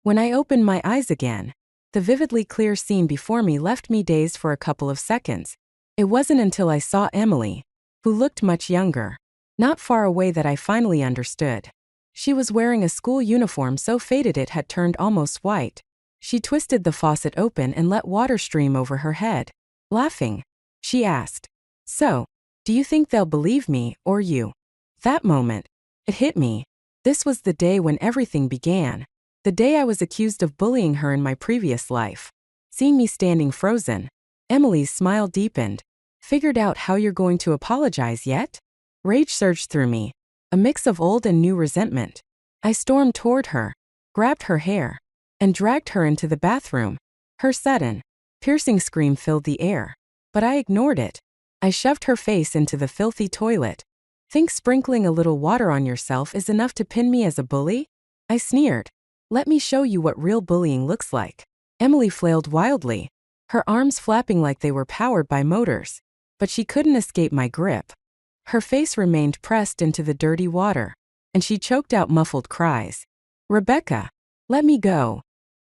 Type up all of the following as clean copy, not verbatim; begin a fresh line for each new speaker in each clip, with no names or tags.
When I opened my eyes again, the vividly clear scene before me left me dazed for a couple of seconds. It wasn't until I saw Emily, who looked much younger, not far away, that I finally understood. She was wearing a school uniform so faded it had turned almost white. She twisted the faucet open and let water stream over her head. Laughing, she asked, "So, do you think they'll believe me, or you?" That moment, it hit me. This was the day when everything began. The day I was accused of bullying her in my previous life. Seeing me standing frozen, Emily's smile deepened. "Figured out how you're going to apologize yet?" Rage surged through me, a mix of old and new resentment. I stormed toward her, grabbed her hair, and dragged her into the bathroom. Her sudden, piercing scream filled the air, but I ignored it. I shoved her face into the filthy toilet. "Think sprinkling a little water on yourself is enough to pin me as a bully?" I sneered. "Let me show you what real bullying looks like." Emily flailed wildly, her arms flapping like they were powered by motors, but she couldn't escape my grip. Her face remained pressed into the dirty water, and she choked out muffled cries. "Rebecca, let me go,"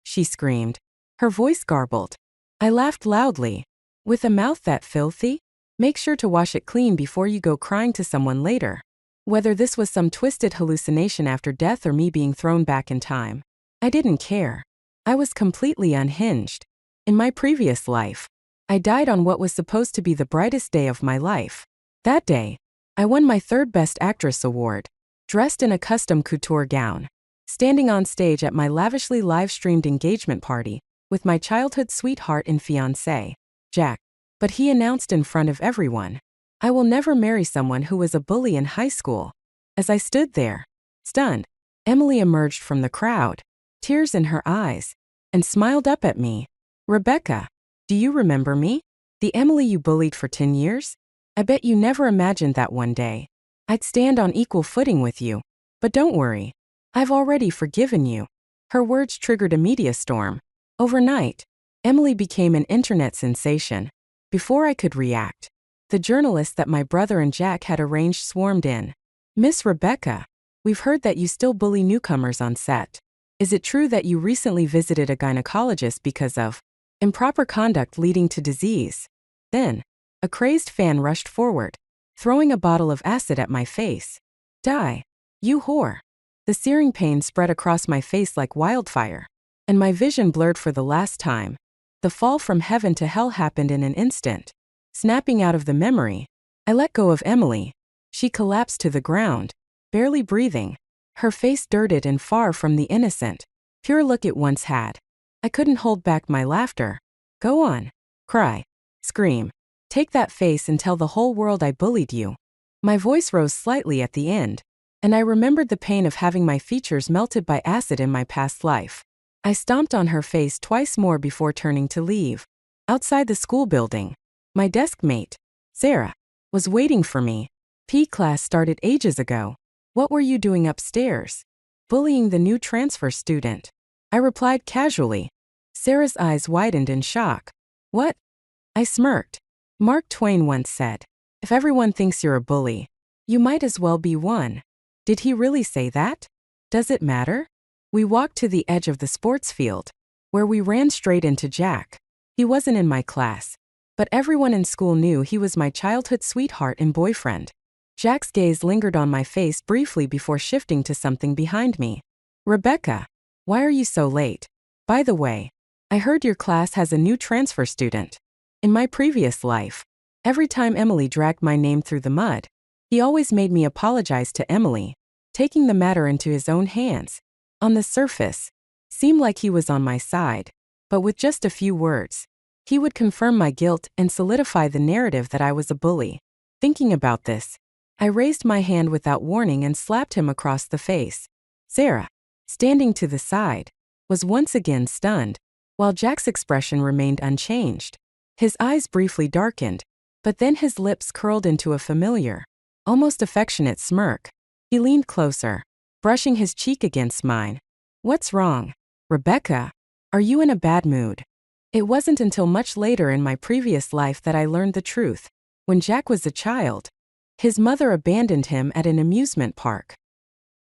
she screamed, her voice garbled. I laughed loudly. "With a mouth that filthy? Make sure to wash it clean before you go crying to someone later." Whether this was some twisted hallucination after death or me being thrown back in time, I didn't care. I was completely unhinged. In my previous life, I died on what was supposed to be the brightest day of my life. That day, I won my third Best Actress award, dressed in a custom couture gown, standing on stage at my lavishly live-streamed engagement party with my childhood sweetheart and fiancé, Jack. But he announced in front of everyone, "I will never marry someone who was a bully in high school." As I stood there, stunned, Emily emerged from the crowd, tears in her eyes, and smiled up at me. "Rebecca, do you remember me? The Emily you bullied for 10 years? I bet you never imagined that one day I'd stand on equal footing with you. But don't worry, I've already forgiven you." Her words triggered a media storm. Overnight, Emily became an internet sensation. Before I could react, the journalists that my brother and Jack had arranged swarmed in. "Miss Rebecca, we've heard that you still bully newcomers on set. Is it true that you recently visited a gynecologist because of improper conduct leading to disease?" Then, a crazed fan rushed forward, throwing a bottle of acid at my face. "Die, you whore." The searing pain spread across my face like wildfire, and my vision blurred for the last time. The fall from heaven to hell happened in an instant. Snapping out of the memory, I let go of Emily. She collapsed to the ground, barely breathing, her face dirted and far from the innocent, pure look it once had. I couldn't hold back my laughter. "Go on. Cry. Scream. Take that face and tell the whole world I bullied you." My voice rose slightly at the end, and I remembered the pain of having my features melted by acid in my past life. I stomped on her face twice more before turning to leave. Outside the school building, my desk mate, Sarah, was waiting for me. "P class started ages ago. What were you doing upstairs?" "Bullying the new transfer student," I replied casually. Sarah's eyes widened in shock. "What?" I smirked. Mark Twain once said, "If everyone thinks you're a bully, you might as well be one." Did he really say that? Does it matter? We walked to the edge of the sports field, where we ran straight into Jack. He wasn't in my class, but everyone in school knew he was my childhood sweetheart and boyfriend. Jack's gaze lingered on my face briefly before shifting to something behind me. "Rebecca, why are you so late? By the way, I heard your class has a new transfer student." In my previous life, every time Emily dragged my name through the mud, he always made me apologize to Emily, taking the matter into his own hands. On the surface, seemed like he was on my side, but with just a few words, he would confirm my guilt and solidify the narrative that I was a bully. Thinking about this, I raised my hand without warning and slapped him across the face. Sarah, standing to the side, was once again stunned, while Jack's expression remained unchanged. His eyes briefly darkened, but then his lips curled into a familiar, almost affectionate smirk. He leaned closer, brushing his cheek against mine. "What's wrong? Rebecca, are you in a bad mood?" It wasn't until much later in my previous life that I learned the truth. When Jack was a child, his mother abandoned him at an amusement park.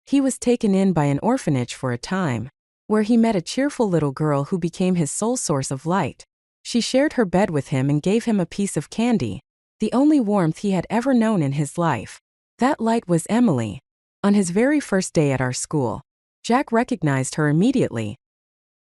He was taken in by an orphanage for a time. where he met a cheerful little girl who became his sole source of light. She shared her bed with him and gave him a piece of candy, the only warmth he had ever known in his life. That light was Emily. On his very first day at our school, Jack recognized her immediately.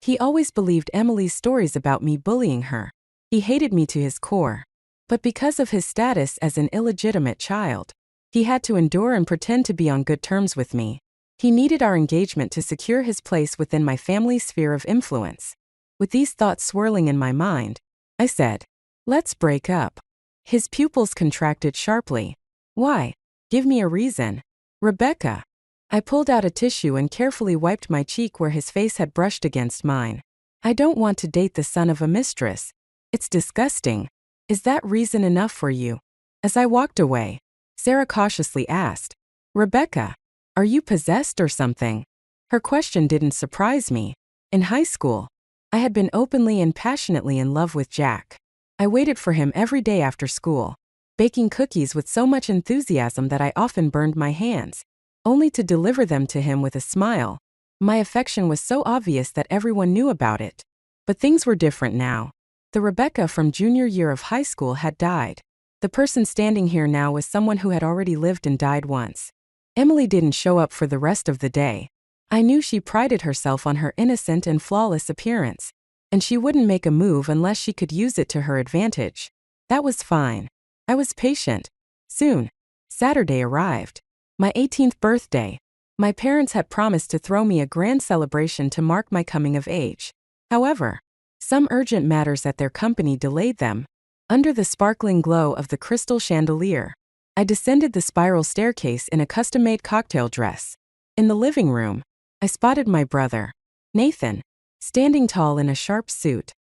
He always believed Emily's stories about me bullying her. He hated me to his core. But because of his status as an illegitimate child, he had to endure and pretend to be on good terms with me. He needed our engagement to secure his place within my family's sphere of influence. With these thoughts swirling in my mind, I said, "Let's break up." His pupils contracted sharply. "Why? Give me a reason." "Rebecca." I pulled out a tissue and carefully wiped my cheek where his face had brushed against mine. "I don't want to date the son of a mistress. It's disgusting. Is that reason enough for you?" As I walked away, Sarah cautiously asked, "Rebecca, are you possessed or something?" Her question didn't surprise me. In high school, I had been openly and passionately in love with Jack. I waited for him every day after school, baking cookies with so much enthusiasm that I often burned my hands, only to deliver them to him with a smile. My affection was so obvious that everyone knew about it. But things were different now. The Rebecca from junior year of high school had died. The person standing here now was someone who had already lived and died once. Emily didn't show up for the rest of the day. I knew she prided herself on her innocent and flawless appearance, and she wouldn't make a move unless she could use it to her advantage. That was fine. I was patient. Soon, Saturday arrived. My 18th birthday. My parents had promised to throw me a grand celebration to mark my coming of age. However, some urgent matters at their company delayed them. Under the sparkling glow of the crystal chandelier, I descended the spiral staircase in a custom-made cocktail dress. In the living room, I spotted my brother, Nathan, standing tall in a sharp suit.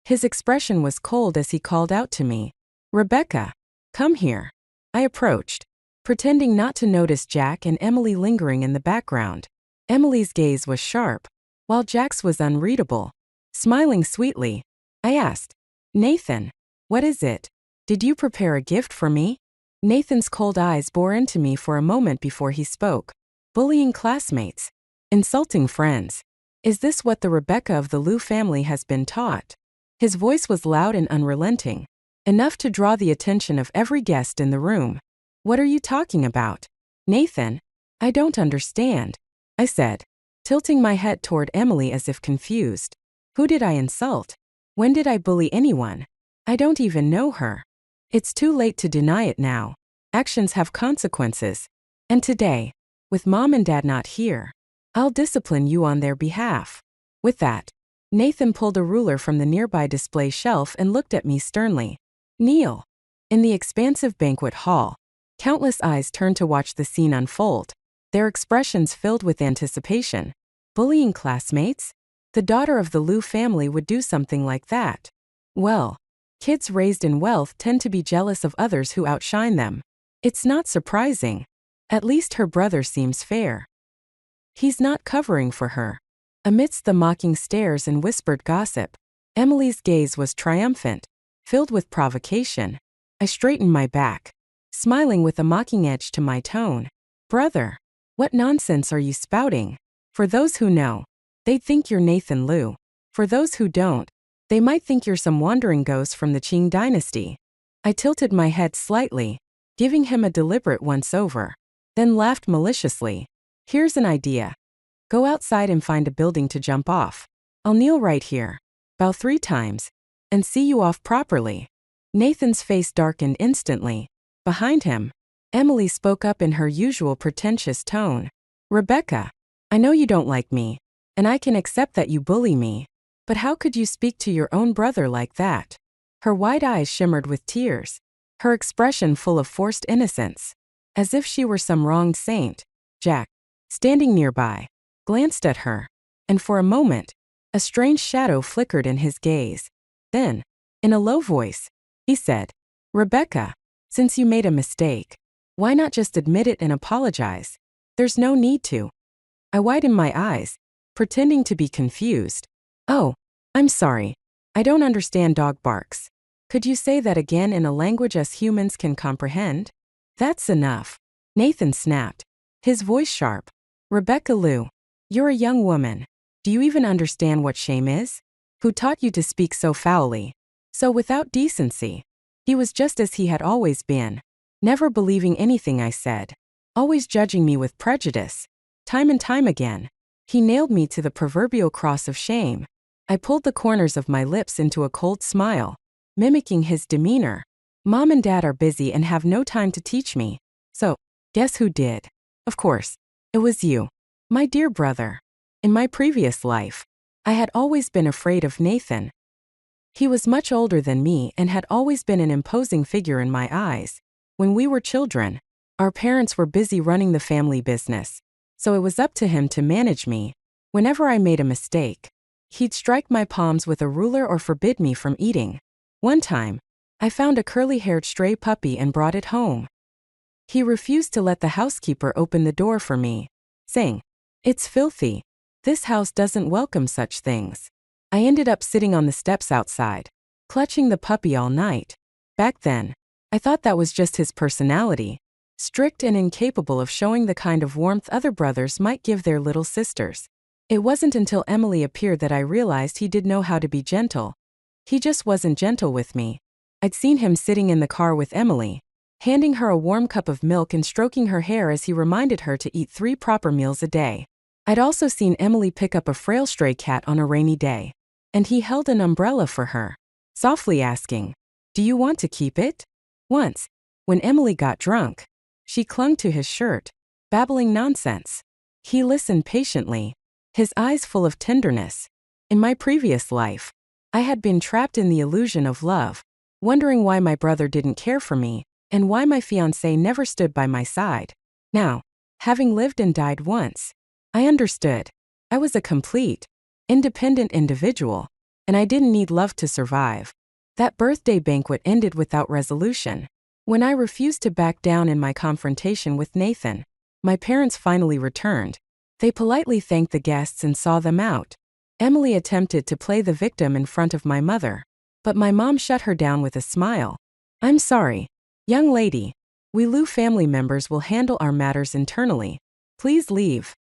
His expression was cold as he called out to me, "Rebecca, come here." I approached, pretending not to notice Jack and Emily lingering in the background. Emily's gaze was sharp, while Jack's was unreadable. Smiling sweetly, I asked, "Nathan, what is it? Did you prepare a gift for me?" Nathan's cold eyes bore into me for a moment before he spoke. "Bullying classmates? Insulting friends? Is this what the Rebecca of the Liu family has been taught?" His voice was loud and unrelenting, enough to draw the attention of every guest in the room. "What are you talking about, Nathan? I don't understand," I said, tilting my head toward Emily as if confused. "Who did I insult? When did I bully anyone? I don't even know her." "It's too late to deny it now. Actions have consequences. And today, with Mom and Dad not here, I'll discipline you on their behalf." With that, Nathan pulled a ruler from the nearby display shelf and looked at me sternly. "Kneel." In the expansive banquet hall, countless eyes turned to watch the scene unfold, their expressions filled with anticipation. Bullying classmates? The daughter of the Liu family would do something like that. Well, kids raised in wealth tend to be jealous of others who outshine them. It's not surprising. At least her brother seems fair. He's not covering for her. Amidst the mocking stares and whispered gossip, Emily's gaze was triumphant, filled with provocation. I straightened my back, smiling with a mocking edge to my tone. "Brother, what nonsense are you spouting? For those who know, they'd think you're Nathan Liu. For those who don't, they might think you're some wandering ghost from the Qing dynasty." I tilted my head slightly, giving him a deliberate once-over, then laughed maliciously. "Here's an idea. Go outside and find a building to jump off. I'll kneel right here, bow 3 times, and see you off properly." Nathan's face darkened instantly. Behind him, Emily spoke up in her usual pretentious tone. "Rebecca, I know you don't like me, and I can accept that you bully me, but how could you speak to your own brother like that?" Her wide eyes shimmered with tears, her expression full of forced innocence, as if she were some wronged saint. Jack, standing nearby, glanced at her, and for a moment, a strange shadow flickered in his gaze. Then, in a low voice, he said, "Rebecca, since you made a mistake, why not just admit it and apologize? There's no need to." I widened my eyes, pretending to be confused. "Oh, I'm sorry. I don't understand dog barks. Could you say that again in a language us humans can comprehend?" "That's enough," Nathan snapped, his voice sharp. "Rebecca Liu, you're a young woman. Do you even understand what shame is? Who taught you to speak so foully? So without decency. He was just as he had always been. Never believing anything I said. Always judging me with prejudice. Time and time again. He nailed me to the proverbial cross of shame. I pulled the corners of my lips into a cold smile, mimicking his demeanor. Mom and Dad are busy and have no time to teach me. So, guess who did? Of course, it was you. My dear brother. In my previous life, I had always been afraid of Nathan. He was much older than me and had always been an imposing figure in my eyes. When we were children, our parents were busy running the family business, so it was up to him to manage me. Whenever I made a mistake, he'd strike my palms with a ruler or forbid me from eating. One time, I found a curly-haired stray puppy and brought it home. He refused to let the housekeeper open the door for me, saying, "It's filthy. This house doesn't welcome such things." I ended up sitting on the steps outside, clutching the puppy all night. Back then, I thought that was just his personality, strict and incapable of showing the kind of warmth other brothers might give their little sisters. It wasn't until Emily appeared that I realized he did know how to be gentle. He just wasn't gentle with me. I'd seen him sitting in the car with Emily, handing her a warm cup of milk and stroking her hair as he reminded her to eat 3 proper meals a day. I'd also seen Emily pick up a frail stray cat on a rainy day, and he held an umbrella for her, softly asking, "Do you want to keep it?" Once, when Emily got drunk, she clung to his shirt, babbling nonsense. He listened patiently, his eyes full of tenderness. In my previous life, I had been trapped in the illusion of love, wondering why my brother didn't care for me, and why my fiancé never stood by my side. Now, having lived and died once, I understood. I was a complete, independent individual, and I didn't need love to survive. That birthday banquet ended without resolution. When I refused to back down in my confrontation with Nathan, my parents finally returned. They politely thanked the guests and saw them out. Emily attempted to play the victim in front of my mother, but my mom shut her down with a smile. "I'm sorry, young lady. We Lu family members will handle our matters internally. Please leave."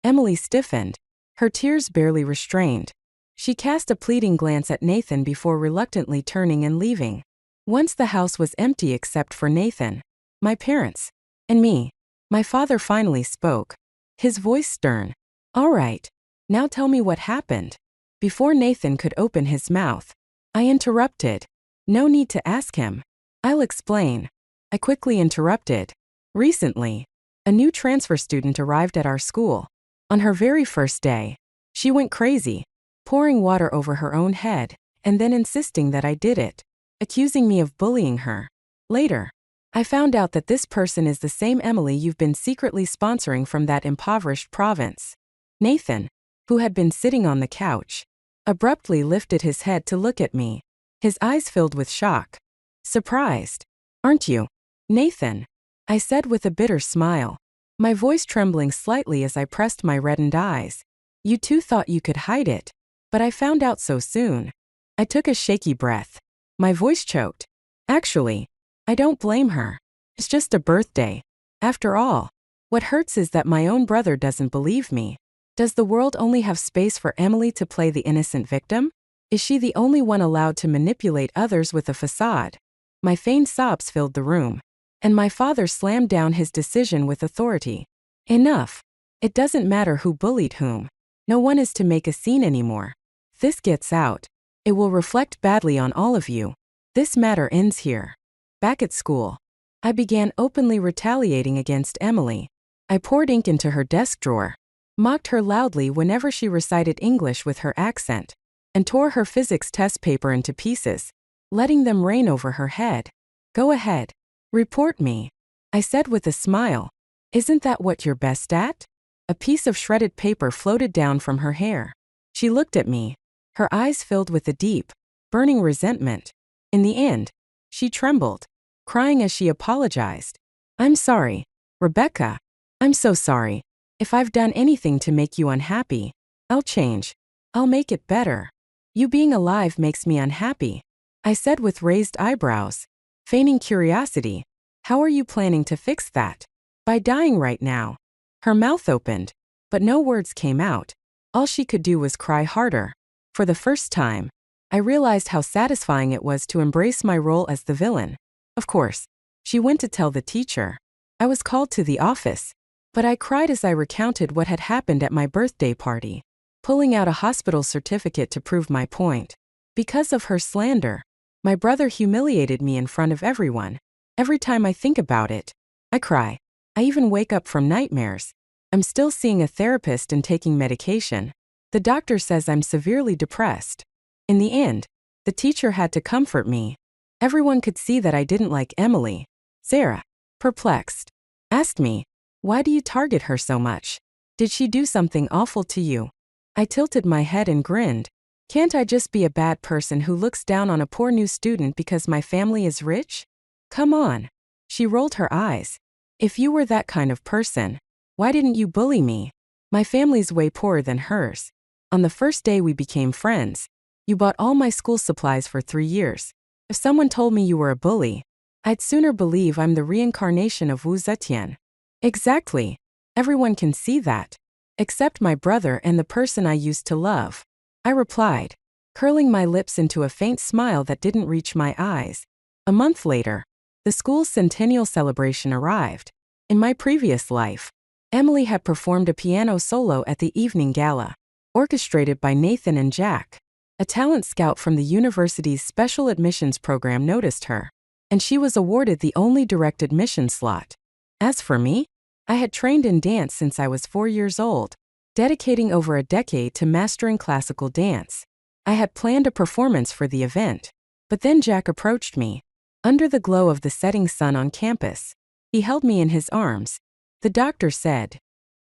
Emily stiffened, her tears barely restrained. She cast a pleading glance at Nathan before reluctantly turning and leaving. Once the house was empty except for Nathan, my parents, and me, my father finally spoke, his voice stern. "All right, now tell me what happened." Before Nathan could open his mouth, I interrupted. "No need to ask him. I'll explain." I quickly interrupted. "Recently, a new transfer student arrived at our school. On her very first day, she went crazy, pouring water over her own head, and then insisting that I did it, accusing me of bullying her. Later, I found out that this person is the same Emily you've been secretly sponsoring from that impoverished province." Nathan, who had been sitting on the couch, abruptly lifted his head to look at me, his eyes filled with shock. "Surprised, aren't you, Nathan?" I said with a bitter smile, my voice trembling slightly as I pressed my reddened eyes. "You two thought you could hide it, but I found out so soon." I took a shaky breath. My voice choked. "Actually, I don't blame her. It's just a birthday. After all, what hurts is that my own brother doesn't believe me. Does the world only have space for Emily to play the innocent victim? Is she the only one allowed to manipulate others with a facade?" My feigned sobs filled the room, and my father slammed down his decision with authority. "Enough. It doesn't matter who bullied whom. No one is to make a scene anymore. If this gets out, it will reflect badly on all of you. This matter ends here." Back at school, I began openly retaliating against Emily. I poured ink into her desk drawer, mocked her loudly whenever she recited English with her accent, and tore her physics test paper into pieces, letting them rain over her head. "Go ahead. Report me," I said with a smile. "Isn't that what you're best at?" A piece of shredded paper floated down from her hair. She looked at me, her eyes filled with a deep, burning resentment. In the end, she trembled, crying as she apologized. "I'm sorry, Rebecca. I'm so sorry. If I've done anything to make you unhappy, I'll change. I'll make it better. You being alive makes me unhappy," I said with raised eyebrows, feigning curiosity. "How are you planning to fix that?" "By dying right now." Her mouth opened, but no words came out. All she could do was cry harder. For the first time, I realized how satisfying it was to embrace my role as the villain. Of course, she went to tell the teacher. I was called to the office, but I cried as I recounted what had happened at my birthday party, pulling out a hospital certificate to prove my point. Because of her slander, my brother humiliated me in front of everyone. Every time I think about it, I cry. I even wake up from nightmares. I'm still seeing a therapist and taking medication. The doctor says I'm severely depressed. In the end, the teacher had to comfort me. Everyone could see that I didn't like Emily. Sarah, perplexed, asked me, "Why do you target her so much? Did she do something awful to you?" I tilted my head and grinned. Can't I just be a bad person who looks down on a poor new student because my family is rich? Come on. She rolled her eyes. If you were that kind of person, why didn't you bully me? My family's way poorer than hers. On the first day we became friends, you bought all my school supplies for 3 years. If someone told me you were a bully, I'd sooner believe I'm the reincarnation of Wu Zetian. Exactly. Everyone can see that. Except my brother and the person I used to love. I replied, curling my lips into a faint smile that didn't reach my eyes. A month later, the school's centennial celebration arrived. In my previous life, Emily had performed a piano solo at the evening gala, orchestrated by Nathan and Jack. A talent scout from the university's special admissions program noticed her, and she was awarded the only direct admission slot. As for me, I had trained in dance since I was 4 years old, dedicating over a decade to mastering classical dance. I had planned a performance for the event, but then Jack approached me. Under the glow of the setting sun on campus, he held me in his arms. The doctor said.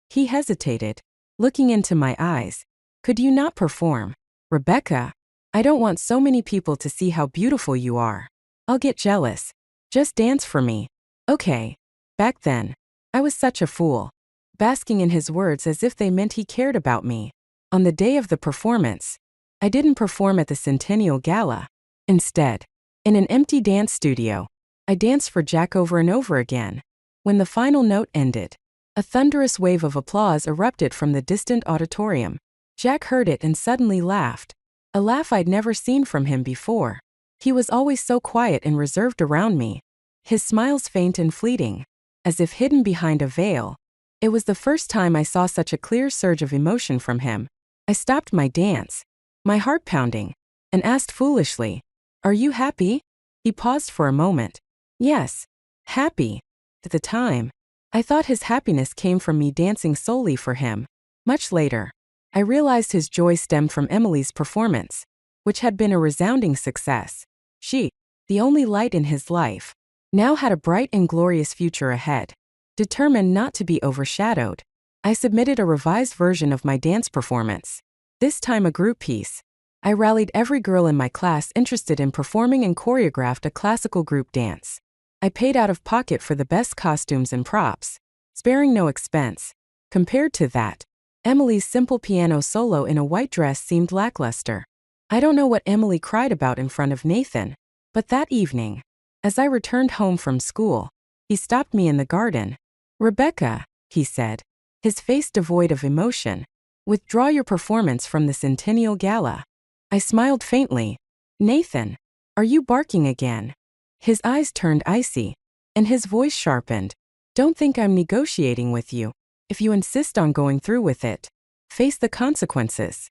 He hesitated, looking into my eyes. Could you not perform? Rebecca, I don't want so many people to see how beautiful you are. I'll get jealous. Just dance for me. Okay. Back then, I was such a fool, basking in his words as if they meant he cared about me. On the day of the performance, I didn't perform at the Centennial Gala. Instead, in an empty dance studio, I danced for Jack over and over again. When the final note ended, a thunderous wave of applause erupted from the distant auditorium. Jack heard it and suddenly laughed, a laugh I'd never seen from him before. He was always so quiet and reserved around me, his smiles faint and fleeting, as if hidden behind a veil. It was the first time I saw such a clear surge of emotion from him. I stopped my dance, my heart pounding, and asked foolishly, "Are you happy?" He paused for a moment. Yes, happy. At the time, I thought his happiness came from me dancing solely for him. Much later, I realized his joy stemmed from Emily's performance, which had been a resounding success. She, the only light in his life, now had a bright and glorious future ahead. Determined not to be overshadowed, I submitted a revised version of my dance performance. This time a group piece. I rallied every girl in my class interested in performing and choreographed a classical group dance. I paid out of pocket for the best costumes and props, sparing no expense. Compared to that, Emily's simple piano solo in a white dress seemed lackluster. I don't know what Emily cried about in front of Nathan, but that evening, as I returned home from school, he stopped me in the garden. "Rebecca," he said, his face devoid of emotion, "withdraw your performance from the Centennial Gala." I smiled faintly. "Nathan, are you barking again?" His eyes turned icy, and his voice sharpened. "Don't think I'm negotiating with you. If you insist on going through with it, face the consequences."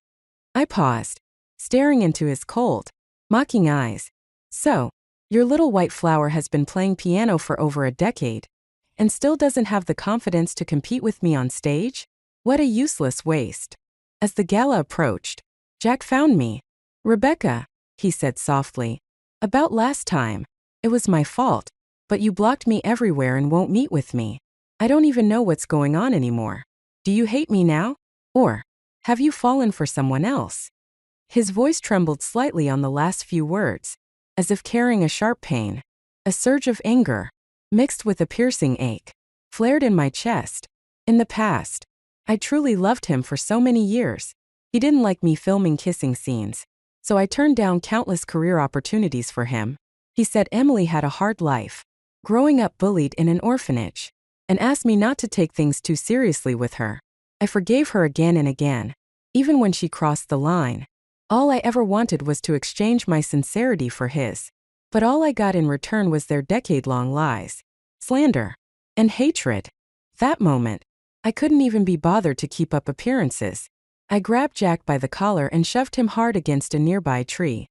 I paused, staring into his cold, mocking eyes. "So, your little white flower has been playing piano for over a decade, and still doesn't have the confidence to compete with me on stage? What a useless waste." As the gala approached, Jack found me. "Rebecca," he said softly, "about last time, it was my fault, but you blocked me everywhere and won't meet with me. I don't even know what's going on anymore. Do you hate me now? Or have you fallen for someone else?" His voice trembled slightly on the last few words, as if carrying a sharp pain. A surge of anger, mixed with a piercing ache, flared in my chest. In the past, I truly loved him for so many years. He didn't like me filming kissing scenes, so I turned down countless career opportunities for him. He said Emily had a hard life, growing up bullied in an orphanage, and asked me not to take things too seriously with her. I forgave her again and again, even when she crossed the line. All I ever wanted was to exchange my sincerity for his. But all I got in return was their decade-long lies, slander, and hatred. That moment, I couldn't even be bothered to keep up appearances. I grabbed Jack by the collar and shoved him hard against a nearby tree.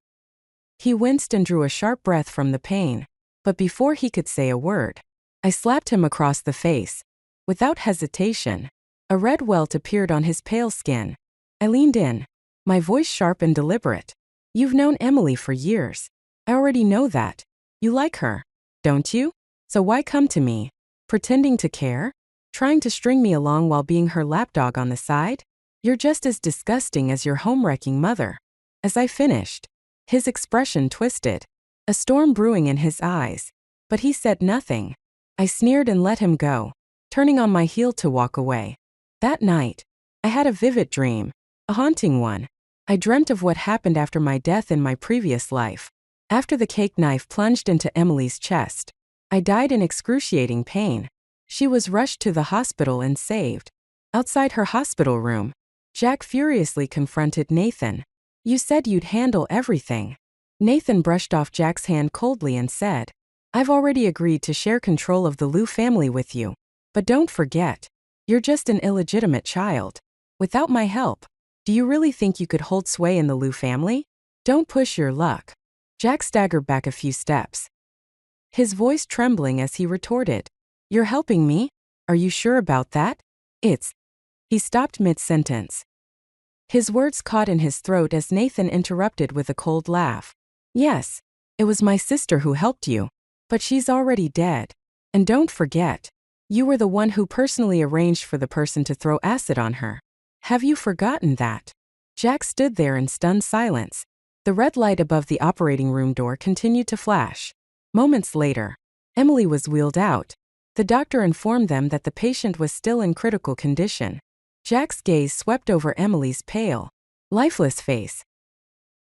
He winced and drew a sharp breath from the pain, but before he could say a word, I slapped him across the face. Without hesitation, a red welt appeared on his pale skin. I leaned in, my voice sharp and deliberate. "You've known Emily for years. I already know that. You like her, don't you? So why come to me, pretending to care? Trying to string me along while being her lapdog on the side? You're just as disgusting as your home-wrecking mother." As I finished, his expression twisted, a storm brewing in his eyes, but he said nothing. I sneered and let him go, turning on my heel to walk away. That night, I had a vivid dream, a haunting one. I dreamt of what happened after my death in my previous life. After the cake knife plunged into Emily's chest, I died in excruciating pain. She was rushed to the hospital and saved. Outside her hospital room, Jack furiously confronted Nathan. "You said you'd handle everything." Nathan brushed off Jack's hand coldly and said, "I've already agreed to share control of the Liu family with you. But don't forget, you're just an illegitimate child. Without my help, do you really think you could hold sway in the Liu family? Don't push your luck." Jack staggered back a few steps, his voice trembling as he retorted, "You're helping me? Are you sure about that?" "It's..." He stopped mid-sentence. His words caught in his throat as Nathan interrupted with a cold laugh. "Yes, it was my sister who helped you, but she's already dead. And don't forget, you were the one who personally arranged for the person to throw acid on her. Have you forgotten that?" Jack stood there in stunned silence. The red light above the operating room door continued to flash. Moments later, Emily was wheeled out. The doctor informed them that the patient was still in critical condition. Jack's gaze swept over Emily's pale, lifeless face.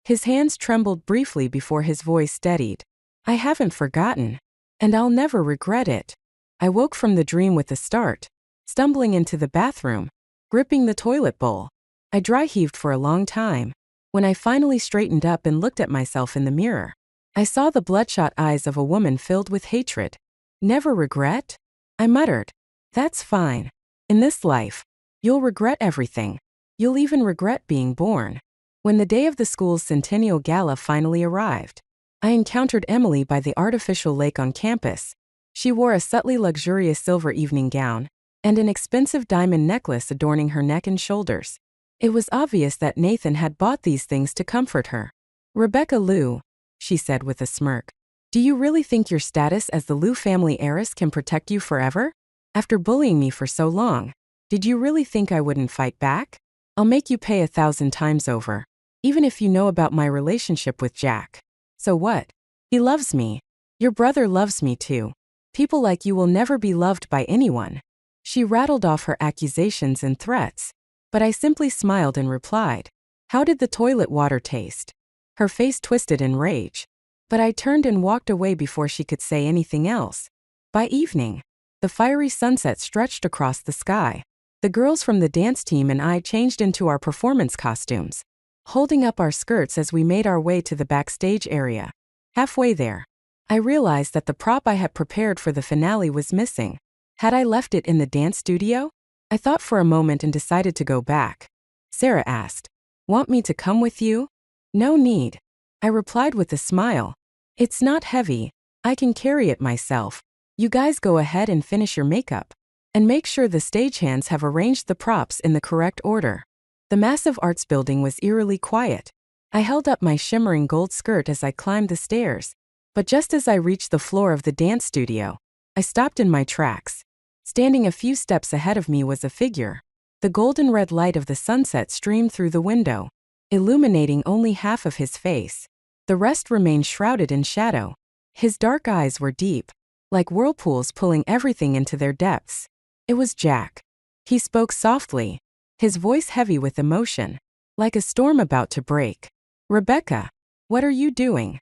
His hands trembled briefly before his voice steadied. "I haven't forgotten, and I'll never regret it." I woke from the dream with a start, stumbling into the bathroom, gripping the toilet bowl. I dry-heaved for a long time. When I finally straightened up and looked at myself in the mirror, I saw the bloodshot eyes of a woman filled with hatred. "Never regret?" I muttered. "That's fine. In this life, you'll regret everything. You'll even regret being born." When the day of the school's centennial gala finally arrived, I encountered Emily by the artificial lake on campus. She wore a subtly luxurious silver evening gown, and an expensive diamond necklace adorning her neck and shoulders. It was obvious that Nathan had bought these things to comfort her. "Rebecca Liu," she said with a smirk, "do you really think your status as the Liu family heiress can protect you forever? After bullying me for so long, did you really think I wouldn't fight back? I'll make you pay 1,000 times over, even if you know about my relationship with Jack. So what? He loves me. Your brother loves me too. People like you will never be loved by anyone." She rattled off her accusations and threats, but I simply smiled and replied, "How did the toilet water taste?" Her face twisted in rage, but I turned and walked away before she could say anything else. By evening, the fiery sunset stretched across the sky. The girls from the dance team and I changed into our performance costumes, holding up our skirts as we made our way to the backstage area. Halfway there, I realized that the prop I had prepared for the finale was missing. Had I left it in the dance studio? I thought for a moment and decided to go back. Sarah asked, "Want me to come with you?" "No need," I replied with a smile. "It's not heavy. I can carry it myself. You guys go ahead and finish your makeup. And make sure the stagehands have arranged the props in the correct order." The massive arts building was eerily quiet. I held up my shimmering gold skirt as I climbed the stairs. But just as I reached the floor of the dance studio, I stopped in my tracks. Standing a few steps ahead of me was a figure. The golden red light of the sunset streamed through the window, illuminating only half of his face. The rest remained shrouded in shadow. His dark eyes were deep, like whirlpools pulling everything into their depths. It was Jack. He spoke softly, his voice heavy with emotion, like a storm about to break. "Rebecca, what are you doing?"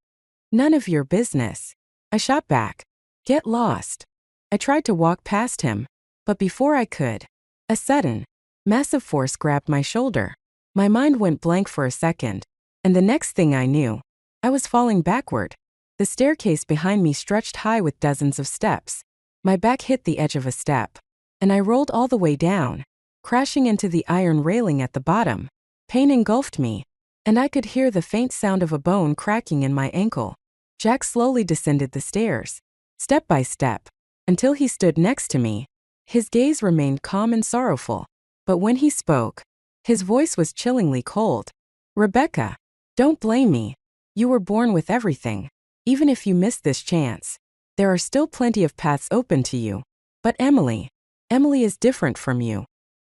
"None of your business." I shot back. "Get lost." I tried to walk past him, but before I could, a sudden, massive force grabbed my shoulder. My mind went blank for a second, and the next thing I knew, I was falling backward. The staircase behind me stretched high with dozens of steps. My back hit the edge of a step, and I rolled all the way down, crashing into the iron railing at the bottom. Pain engulfed me, and I could hear the faint sound of a bone cracking in my ankle. Jack slowly descended the stairs, step by step, until he stood next to me. His gaze remained calm and sorrowful, but when he spoke, his voice was chillingly cold. "Rebecca, don't blame me. You were born with everything. Even if you missed this chance, there are still plenty of paths open to you. But Emily is different from you."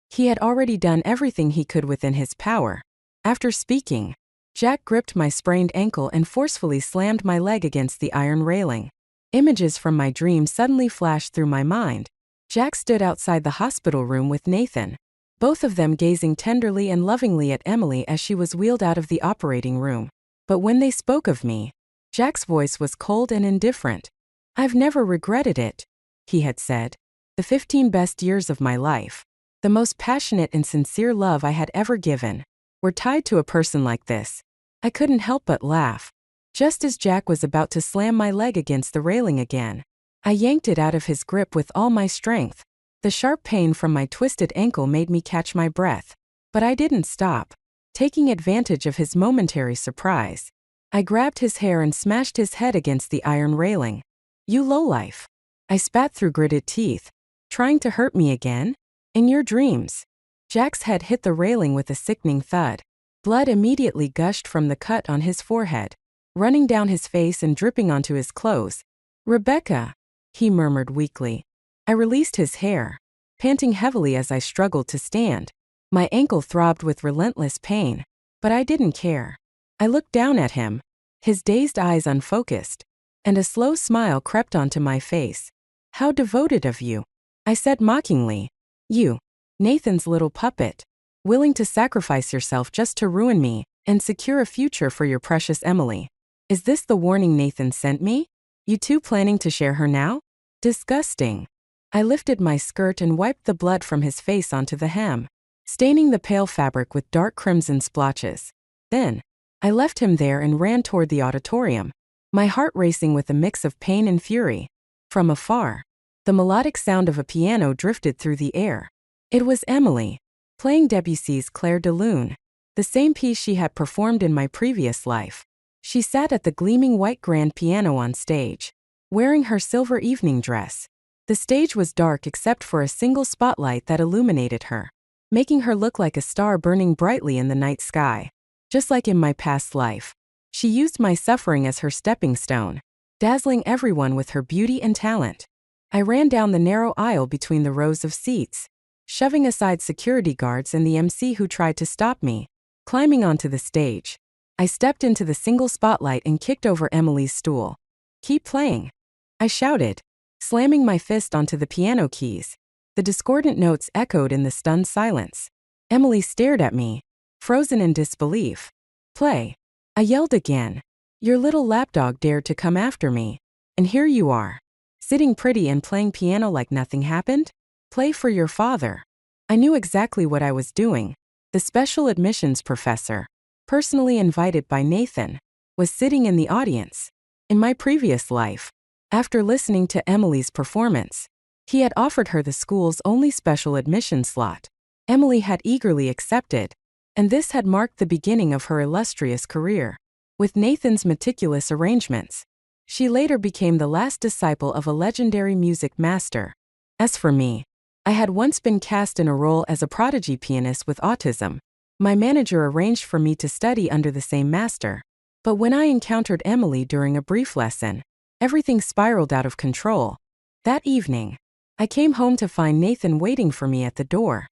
He had already done everything he could within his power. After speaking, Jack gripped my sprained ankle and forcefully slammed my leg against the iron railing. Images from my dream suddenly flashed through my mind. Jack stood outside the hospital room with Nathan, both of them gazing tenderly and lovingly at Emily as she was wheeled out of the operating room. But when they spoke of me, Jack's voice was cold and indifferent. "I've never regretted it," he had said. "The 15 best years of my life, the most passionate and sincere love I had ever given, were tied to a person like this." I couldn't help but laugh. Just as Jack was about to slam my leg against the railing again, I yanked it out of his grip with all my strength. The sharp pain from my twisted ankle made me catch my breath. But I didn't stop. Taking advantage of his momentary surprise, I grabbed his hair and smashed his head against the iron railing. "You lowlife," I spat through gritted teeth. "Trying to hurt me again? In your dreams." Jack's head hit the railing with a sickening thud. Blood immediately gushed from the cut on his forehead, running down his face and dripping onto his clothes. "Rebecca," he murmured weakly. I released his hair, panting heavily as I struggled to stand. My ankle throbbed with relentless pain, but I didn't care. I looked down at him, his dazed eyes unfocused, and a slow smile crept onto my face. "How devoted of you," I said mockingly. "You, Nathan's little puppet, willing to sacrifice yourself just to ruin me and secure a future for your precious Emily. Is this the warning Nathan sent me? You two planning to share her now? Disgusting." I lifted my skirt and wiped the blood from his face onto the hem, staining the pale fabric with dark crimson splotches. Then, I left him there and ran toward the auditorium, my heart racing with a mix of pain and fury. From afar, the melodic sound of a piano drifted through the air. It was Emily, playing Debussy's Clair de Lune, the same piece she had performed in my previous life. She sat at the gleaming white grand piano on stage, wearing her silver evening dress. The stage was dark except for a single spotlight that illuminated her, making her look like a star burning brightly in the night sky. Just like in my past life, she used my suffering as her stepping stone, dazzling everyone with her beauty and talent. I ran down the narrow aisle between the rows of seats, shoving aside security guards and the MC who tried to stop me. Climbing onto the stage, I stepped into the single spotlight and kicked over Emily's stool. "Keep playing," I shouted, slamming my fist onto the piano keys. The discordant notes echoed in the stunned silence. Emily stared at me, frozen in disbelief. "Play," I yelled again. "Your little lapdog dared to come after me, and here you are, sitting pretty and playing piano like nothing happened? Play for your father." I knew exactly what I was doing. The special admissions professor, personally invited by Nathan, was sitting in the audience. In my previous life, after listening to Emily's performance, he had offered her the school's only special admission slot. Emily had eagerly accepted, and this had marked the beginning of her illustrious career. With Nathan's meticulous arrangements, she later became the last disciple of a legendary music master. As for me, I had once been cast in a role as a prodigy pianist with autism. My manager arranged for me to study under the same master. But when I encountered Emily during a brief lesson, everything spiraled out of control. That evening, I came home to find Nathan waiting for me at the door.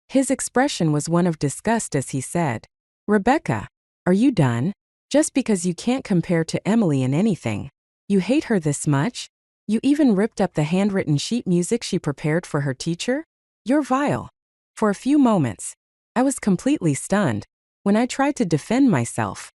His expression was one of disgust as he said, "Rebecca, are you done? Just because you can't compare to Emily in anything, you hate her this much? You even ripped up the handwritten sheet music she prepared for her teacher? You're vile." For a few moments, I was completely stunned. When I tried to defend myself,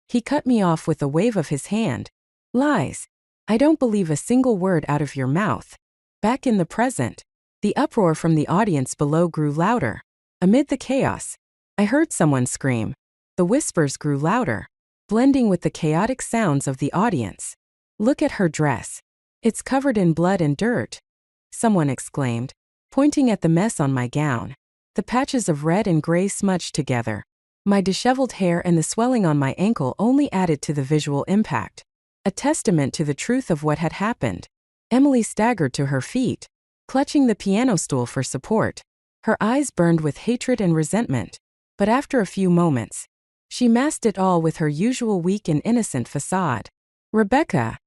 he cut me off with a wave of his hand. "Lies. I don't believe a single word out of your mouth." Back in the present, the uproar from the audience below grew louder. Amid the chaos, I heard someone scream. The whispers grew louder, blending with the chaotic sounds of the audience. Look at her dress. It's covered in blood and dirt, someone exclaimed, pointing at the mess on my gown. The patches of red and gray smudged together. My disheveled hair and the swelling on my ankle only added to the visual impact, a testament to the truth of what had happened. Emily staggered to her feet, clutching the piano stool for support. Her eyes burned with hatred and resentment. But after a few moments, she masked it all with her usual weak and innocent facade. "Rebecca,"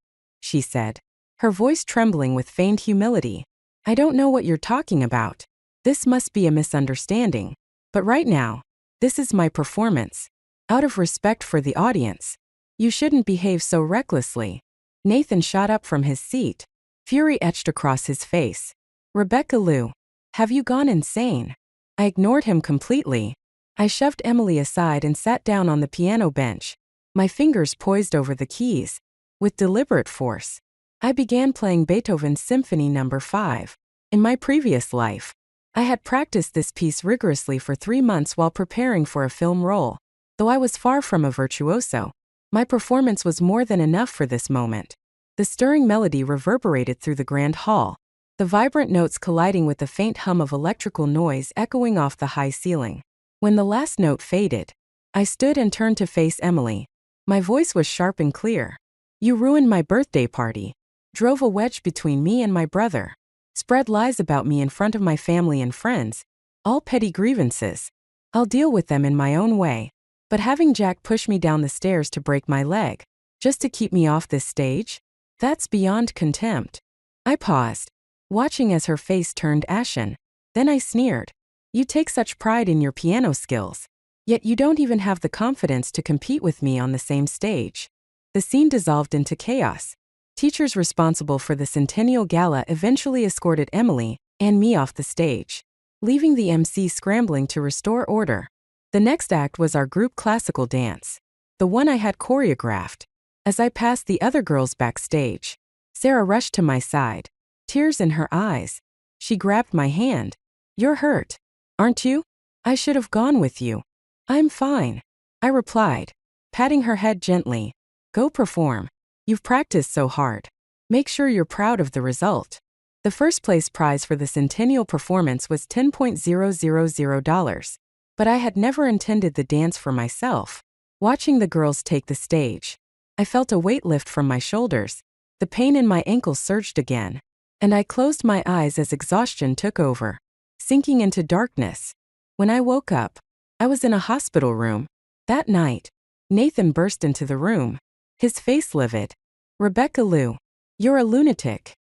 she said, her voice trembling with feigned humility, "I don't know what you're talking about. This must be a misunderstanding. But right now, this is my performance. Out of respect for the audience, you shouldn't behave so recklessly." Nathan shot up from his seat, fury etched across his face. "Rebecca Lou, have you gone insane?" I ignored him completely. I shoved Emily aside and sat down on the piano bench, my fingers poised over the keys. With deliberate force, I began playing Beethoven's Symphony No. 5. In my previous life, I had practiced this piece rigorously for 3 months while preparing for a film role. Though I was far from a virtuoso, my performance was more than enough for this moment. The stirring melody reverberated through the grand hall, the vibrant notes colliding with the faint hum of electrical noise echoing off the high ceiling. When the last note faded, I stood and turned to face Emily. My voice was sharp and clear. "You ruined my birthday party, drove a wedge between me and my brother, spread lies about me in front of my family and friends, all petty grievances. I'll deal with them in my own way. But having Jack push me down the stairs to break my leg, just to keep me off this stage? That's beyond contempt." I paused, watching as her face turned ashen. Then I sneered. "You take such pride in your piano skills, yet you don't even have the confidence to compete with me on the same stage." The scene dissolved into chaos. Teachers responsible for the Centennial Gala eventually escorted Emily and me off the stage, leaving the MC scrambling to restore order. The next act was our group classical dance, the one I had choreographed. As I passed the other girls backstage, Sarah rushed to my side, tears in her eyes. She grabbed my hand. "You're hurt, aren't you? I should have gone with you." "I'm fine," I replied, patting her head gently. "Go perform. You've practiced so hard. Make sure you're proud of the result." The first place prize for the centennial performance was $10,000, but I had never intended the dance for myself. Watching the girls take the stage, I felt a weight lift from my shoulders. The pain in my ankles surged again, and I closed my eyes as exhaustion took over, sinking into darkness. When I woke up, I was in a hospital room. That night, Nathan burst into the room, his face livid. "Rebecca Lou, you're a lunatic,"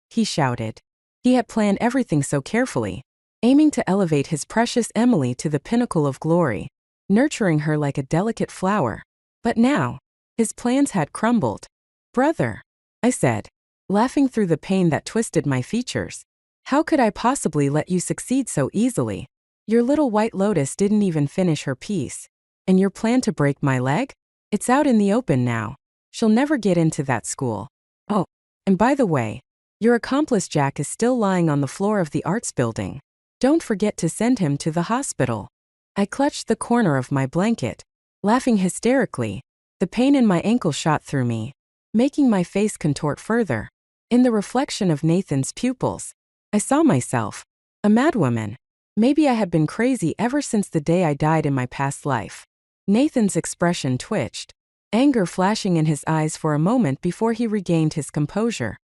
he shouted. He had planned everything so carefully, aiming to elevate his precious Emily to the pinnacle of glory, nurturing her like a delicate flower. But now, his plans had crumbled. "Brother," I said, laughing through the pain that twisted my features, "how could I possibly let you succeed so easily? Your little white lotus didn't even finish her piece. And your plan to break my leg? It's out in the open now. She'll never get into that school. Oh, and by the way, your accomplice Jack is still lying on the floor of the arts building. Don't forget to send him to the hospital." I clutched the corner of my blanket, laughing hysterically. The pain in my ankle shot through me, making my face contort further. In the reflection of Nathan's pupils, I saw myself, a madwoman. Maybe I had been crazy ever since the day I died in my past life. Nathan's expression twitched, anger flashing in his eyes for a moment before he regained his composure.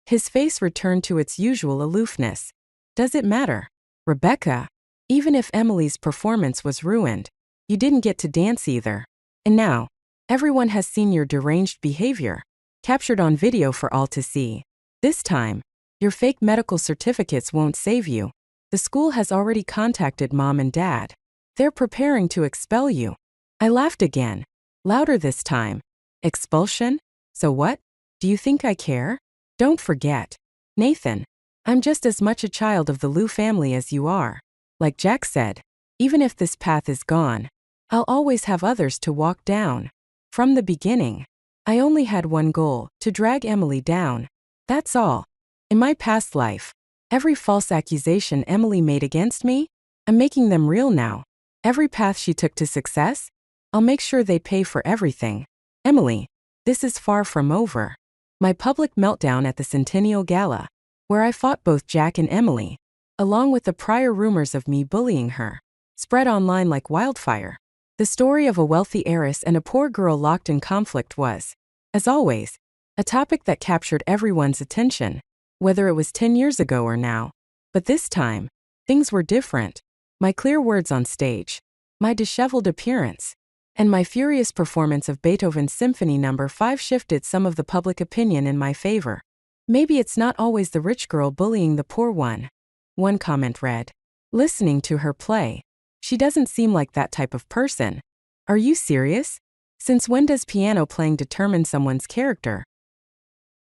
His face returned to its usual aloofness. "Does it matter, Rebecca? Even if Emily's performance was ruined, you didn't get to dance either. And now, everyone has seen your deranged behavior, captured on video for all to see. This time, your fake medical certificates won't save you. The school has already contacted Mom and Dad. They're preparing to expel you." I laughed again, louder this time. "Expulsion? So what? Do you think I care? Don't forget, Nathan, I'm just as much a child of the Lou family as you are. Like Jack said, even if this path is gone, I'll always have others to walk down. From the beginning, I only had one goal, to drag Emily down. That's all. In my past life, every false accusation Emily made against me, I'm making them real now. Every path she took to success? I'll make sure they pay for everything. Emily, this is far from over. My public meltdown at the Centennial Gala, where I fought both Jack and Emily, along with the prior rumors of me bullying her, spread online like wildfire. The story of a wealthy heiress and a poor girl locked in conflict was, as always, a topic that captured everyone's attention, whether it was 10 years ago or now. But this time, things were different. My clear words on stage, my disheveled appearance, and my furious performance of Beethoven's Symphony No. 5 shifted some of the public opinion in my favor. Maybe it's not always the rich girl bullying the poor one. One comment read, listening to her play, she doesn't seem like that type of person. Are you serious? Since when does piano playing determine someone's character?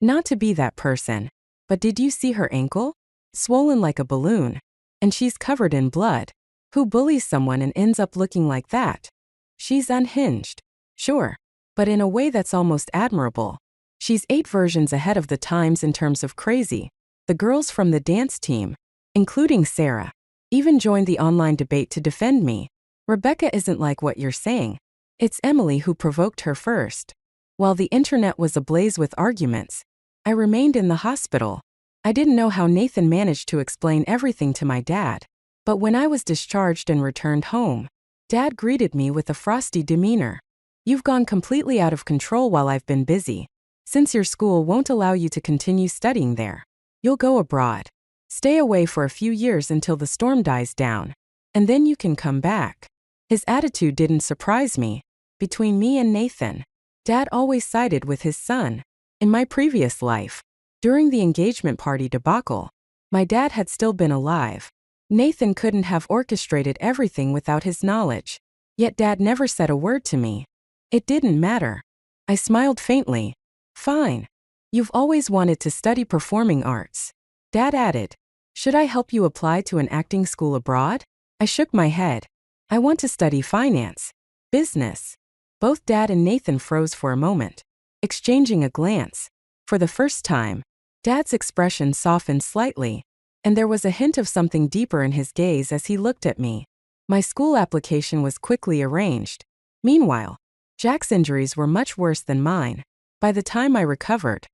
Not to be that person, but did you see her ankle? Swollen like a balloon. And she's covered in blood. Who bullies someone and ends up looking like that? She's unhinged. Sure. But in a way that's almost admirable. She's 8 versions ahead of the times in terms of crazy. The girls from the dance team, including Sarah, even joined the online debate to defend me. Rebecca isn't like what you're saying. It's Emily who provoked her first. While the internet was ablaze with arguments, I remained in the hospital. I didn't know how Nathan managed to explain everything to my dad. But when I was discharged and returned home, Dad greeted me with a frosty demeanor. You've gone completely out of control while I've been busy. Since your school won't allow you to continue studying there, you'll go abroad. Stay away for a few years until the storm dies down, and then you can come back. His attitude didn't surprise me. Between me and Nathan, Dad always sided with his son. In my previous life, during the engagement party debacle, my dad had still been alive. Nathan couldn't have orchestrated everything without his knowledge. Yet Dad never said a word to me. It didn't matter. I smiled faintly. Fine. You've always wanted to study performing arts. Dad added, should I help you apply to an acting school abroad? I shook my head. I want to study finance, business. Both Dad and Nathan froze for a moment, exchanging a glance. For the first time, Dad's expression softened slightly, and there was a hint of something deeper in his gaze as he looked at me. My school application was quickly arranged. Meanwhile, Jack's injuries were much worse than mine. By the time I recovered,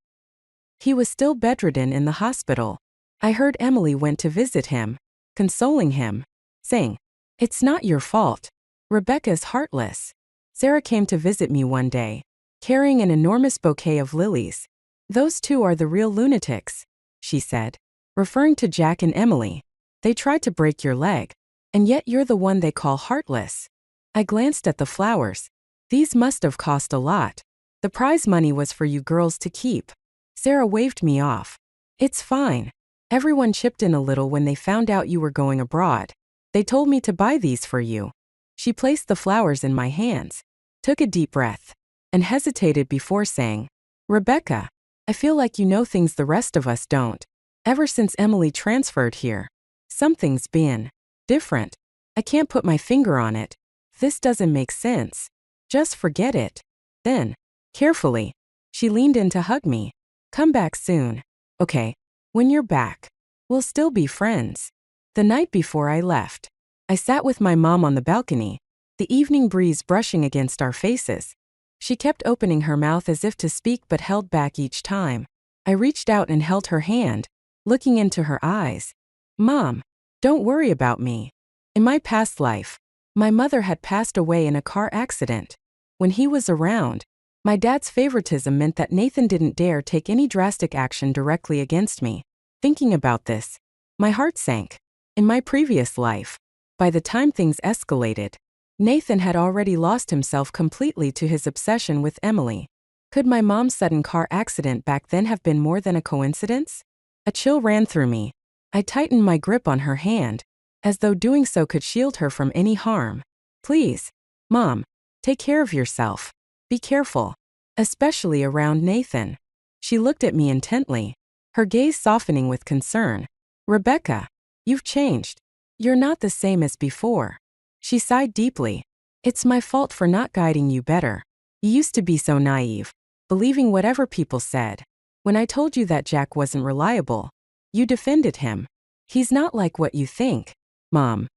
he was still bedridden in the hospital. I heard Emily went to visit him, consoling him, saying, it's not your fault. Rebecca's heartless. Sarah came to visit me one day, carrying an enormous bouquet of lilies. Those two are the real lunatics, she said, referring to Jack and Emily. They tried to break your leg, and yet you're the one they call heartless. I glanced at the flowers. These must have cost a lot. The prize money was for you girls to keep. Sarah waved me off. It's fine. Everyone chipped in a little when they found out you were going abroad. They told me to buy these for you. She placed the flowers in my hands, took a deep breath, and hesitated before saying, Rebecca, I feel like you know things the rest of us don't. Ever since Emily transferred here, something's been different. I can't put my finger on it. This doesn't make sense. Just forget it. Then, carefully, she leaned in to hug me. Come back soon. Okay. When you're back, we'll still be friends. The night before I left, I sat with my mom on the balcony, the evening breeze brushing against our faces. She kept opening her mouth as if to speak but held back each time. I reached out and held her hand, looking into her eyes. Mom, don't worry about me. In my past life, my mother had passed away in a car accident. When he was around, my dad's favoritism meant that Nathan didn't dare take any drastic action directly against me. Thinking about this, my heart sank. In my previous life, by the time things escalated, Nathan had already lost himself completely to his obsession with Emily. Could my mom's sudden car accident back then have been more than a coincidence? A chill ran through me. I tightened my grip on her hand, as though doing so could shield her from any harm. Please, Mom, take care of yourself. Be careful, especially around Nathan. She looked at me intently, her gaze softening with concern. Rebecca, you've changed. You're not the same as before. She sighed deeply. It's my fault for not guiding you better. You used to be so naive, believing whatever people said. When I told you that Jack wasn't reliable, you defended him. He's not like what you think, Mom.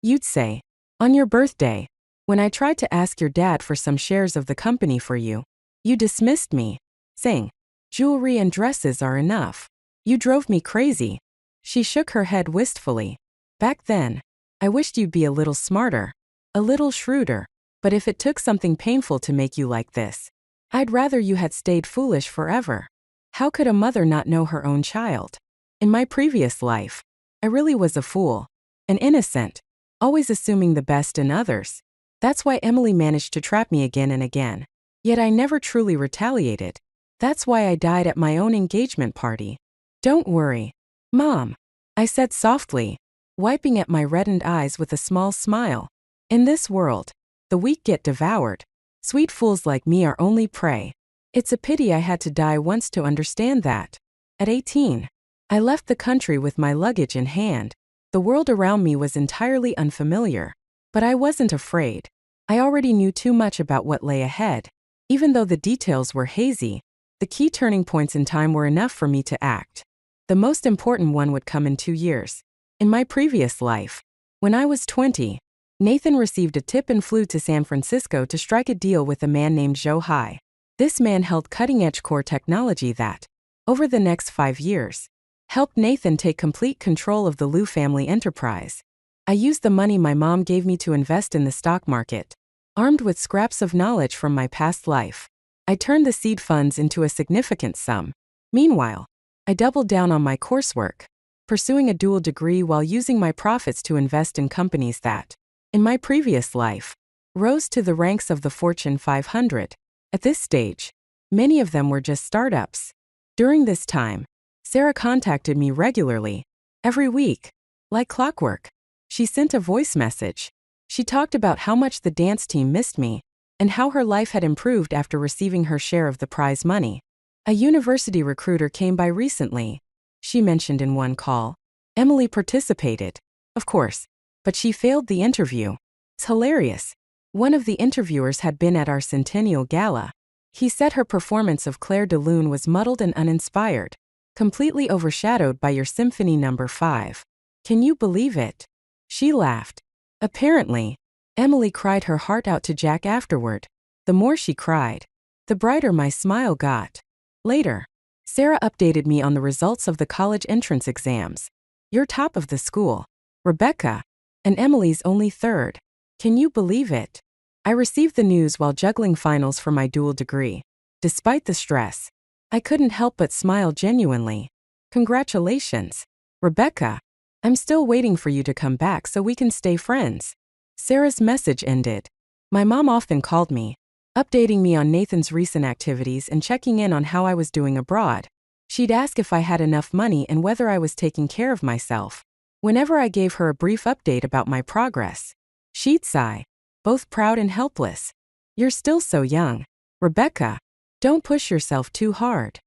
You'd say, On your birthday, when I tried to ask your dad for some shares of the company for you, you dismissed me, saying, jewelry and dresses are enough. You drove me crazy. She shook her head wistfully. Back then, I wished you'd be a little smarter, a little shrewder, but if it took something painful to make you like this, I'd rather you had stayed foolish forever. How could a mother not know her own child? In my previous life, I really was a fool, an innocent, always assuming the best in others. That's why Emily managed to trap me again and again. Yet I never truly retaliated. That's why I died at my own engagement party. Don't worry, Mom, I said softly, wiping at my reddened eyes with a small smile. In this world, the weak get devoured. Sweet fools like me are only prey. It's a pity I had to die once to understand that. At 18, I left the country with my luggage in hand. The world around me was entirely unfamiliar. But I wasn't afraid. I already knew too much about what lay ahead. Even though the details were hazy, the key turning points in time were enough for me to act. The most important one would come in 2 years. In my previous life, when I was 20, Nathan received a tip and flew to San Francisco to strike a deal with a man named Joe Hai. This man held cutting-edge core technology that, over the next 5 years, helped Nathan take complete control of the Liu family enterprise. I used the money my mom gave me to invest in the stock market. Armed with scraps of knowledge from my past life, I turned the seed funds into a significant sum. Meanwhile, I doubled down on my coursework, pursuing a dual degree while using my profits to invest in companies that, in my previous life, rose to the ranks of the Fortune 500. At this stage, many of them were just startups. During this time, Sarah contacted me regularly, every week, like clockwork. She sent a voice message. She talked about how much the dance team missed me, and how her life had improved after receiving her share of the prize money. A university recruiter came by recently, she mentioned in one call. Emily participated, of course, but she failed the interview. It's hilarious. One of the interviewers had been at our centennial gala. He said her performance of Claire de Lune was muddled and uninspired, completely overshadowed by your Symphony No. 5. Can you believe it? She laughed. Apparently, Emily cried her heart out to Jack afterward. The more she cried, the brighter my smile got. Later, Sarah updated me on the results of the college entrance exams. You're top of the school, Rebecca, and Emily's only third. Can you believe it? I received the news while juggling finals for my dual degree. Despite the stress, I couldn't help but smile genuinely. Congratulations, Rebecca. I'm still waiting for you to come back so we can stay friends. Sarah's message ended. My mom often called me, updating me on Nathan's recent activities and checking in on how I was doing abroad. She'd ask if I had enough money and whether I was taking care of myself. Whenever I gave her a brief update about my progress, she'd sigh, both proud and helpless. You're still so young, Rebecca. Don't push yourself too hard,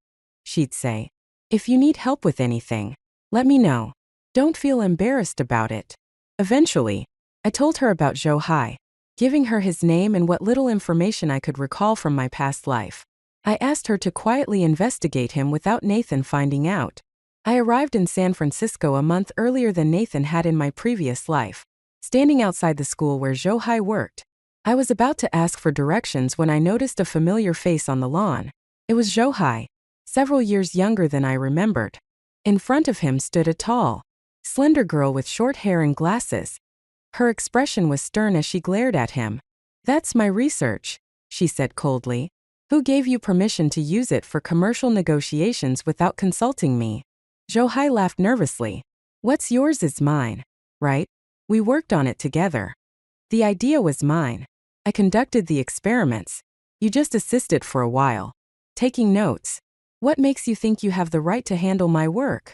she'd say. If you need help with anything, let me know. Don't feel embarrassed about it. Eventually, I told her about Joe Hai, giving her his name and what little information I could recall from my past life. I asked her to quietly investigate him without Nathan finding out. I arrived in San Francisco a month earlier than Nathan had in my previous life, standing outside the school where Joe Hai worked. I was about to ask for directions when I noticed a familiar face on the lawn. It was Joe Hai, several years younger than I remembered. In front of him stood a tall, slender girl with short hair and glasses. Her expression was stern as she glared at him. That's my research, she said coldly. Who gave you permission to use it for commercial negotiations without consulting me? Joe Hai laughed nervously. What's yours is mine, right? We worked on it together. The idea was mine. I conducted the experiments. You just assisted for a while, taking notes. What makes you think you have the right to handle my work?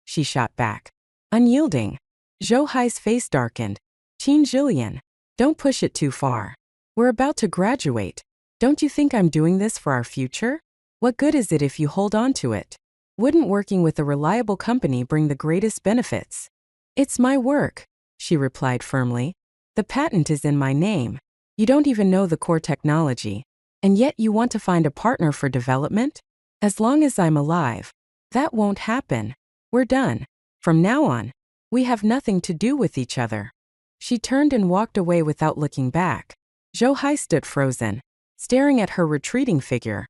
She shot back, unyielding. Joe Hai's face darkened. Teen Jillian, don't push it too far. We're about to graduate. Don't you think I'm doing this for our future? What good is it if you hold on to it? Wouldn't working with a reliable company bring the greatest benefits? It's my work, she replied firmly. The patent is in my name. You don't even know the core technology, and yet you want to find a partner for development? As long as I'm alive, that won't happen. We're done. From now on, we have nothing to do with each other. She turned and walked away without looking back. Zhou Hai stood frozen, staring at her retreating figure,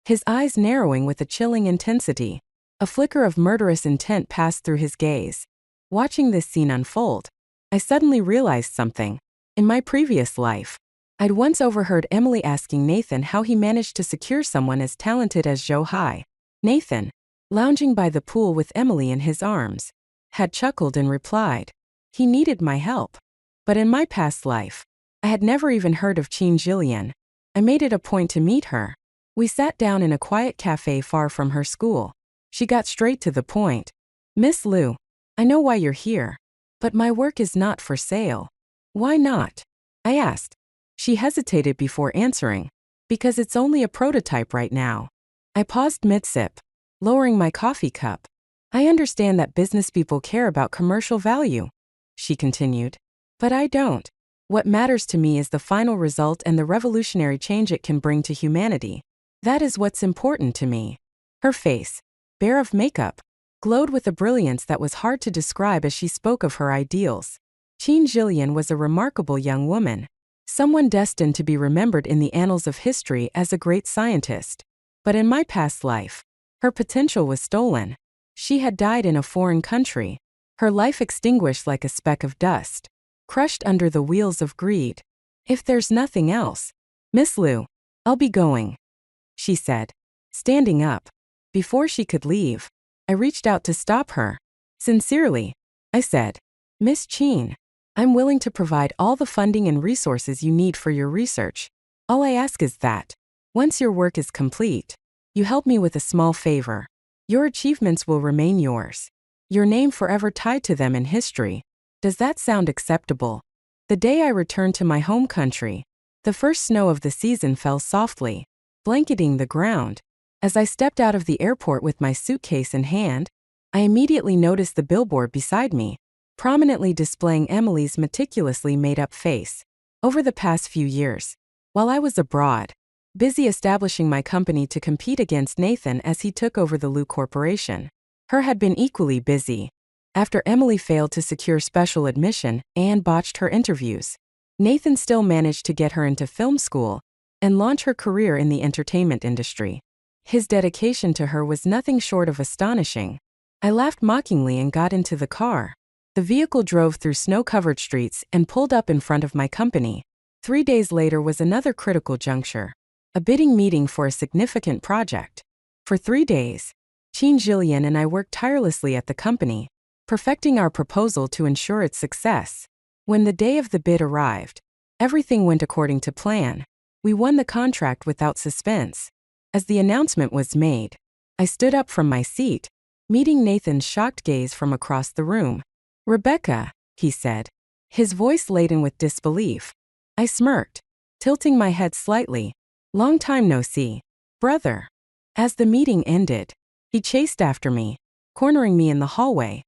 his eyes narrowing with a chilling intensity. A flicker of murderous intent passed through his gaze. Watching this scene unfold, I suddenly realized something. In my previous life, I'd once overheard Emily asking Nathan how he managed to secure someone as talented as Zhou Hai. Nathan, lounging by the pool with Emily in his arms, had chuckled and replied, "He needed my help." But in my past life, I had never even heard of Qin Jillian. I made it a point to meet her. We sat down in a quiet cafe far from her school. She got straight to the point. "Miss Liu, I know why you're here, but my work is not for sale." "Why not?" I asked. She hesitated before answering. "Because it's only a prototype right now." I paused mid-sip, lowering my coffee cup. "I understand that business people care about commercial value," she continued, "but I don't. What matters to me is the final result and the revolutionary change it can bring to humanity. That is what's important to me." Her face, bare of makeup, glowed with a brilliance that was hard to describe as she spoke of her ideals. Qin Jillian was a remarkable young woman, someone destined to be remembered in the annals of history as a great scientist. But in my past life, her potential was stolen. She had died in a foreign country, her life extinguished like a speck of dust, crushed under the wheels of greed. "If there's nothing else, Miss Liu, I'll be going," she said, standing up. Before she could leave, I reached out to stop her. "Sincerely," I said, "Miss Qin, I'm willing to provide all the funding and resources you need for your research. All I ask is that, once your work is complete, you help me with a small favor. Your achievements will remain yours, your name forever tied to them in history. Does that sound acceptable?" The day I returned to my home country, the first snow of the season fell softly, blanketing the ground. As I stepped out of the airport with my suitcase in hand, I immediately noticed the billboard beside me, prominently displaying Emily's meticulously made-up face. Over the past few years, while I was abroad, busy establishing my company to compete against Nathan as he took over the Lu Corporation, her had been equally busy. After Emily failed to secure special admission and botched her interviews, Nathan still managed to get her into film school and launch her career in the entertainment industry. His dedication to her was nothing short of astonishing. I laughed mockingly and got into the car. The vehicle drove through snow-covered streets and pulled up in front of my company. 3 days later was another critical juncture, a bidding meeting for a significant project. For 3 days, Qin Jillian and I worked tirelessly at the company, perfecting our proposal to ensure its success. When the day of the bid arrived, everything went according to plan. We won the contract without suspense. As the announcement was made, I stood up from my seat, meeting Nathan's shocked gaze from across the room. "Rebecca," he said, his voice laden with disbelief. I smirked, tilting my head slightly. "Long time no see, brother." As the meeting ended, he chased after me, cornering me in the hallway.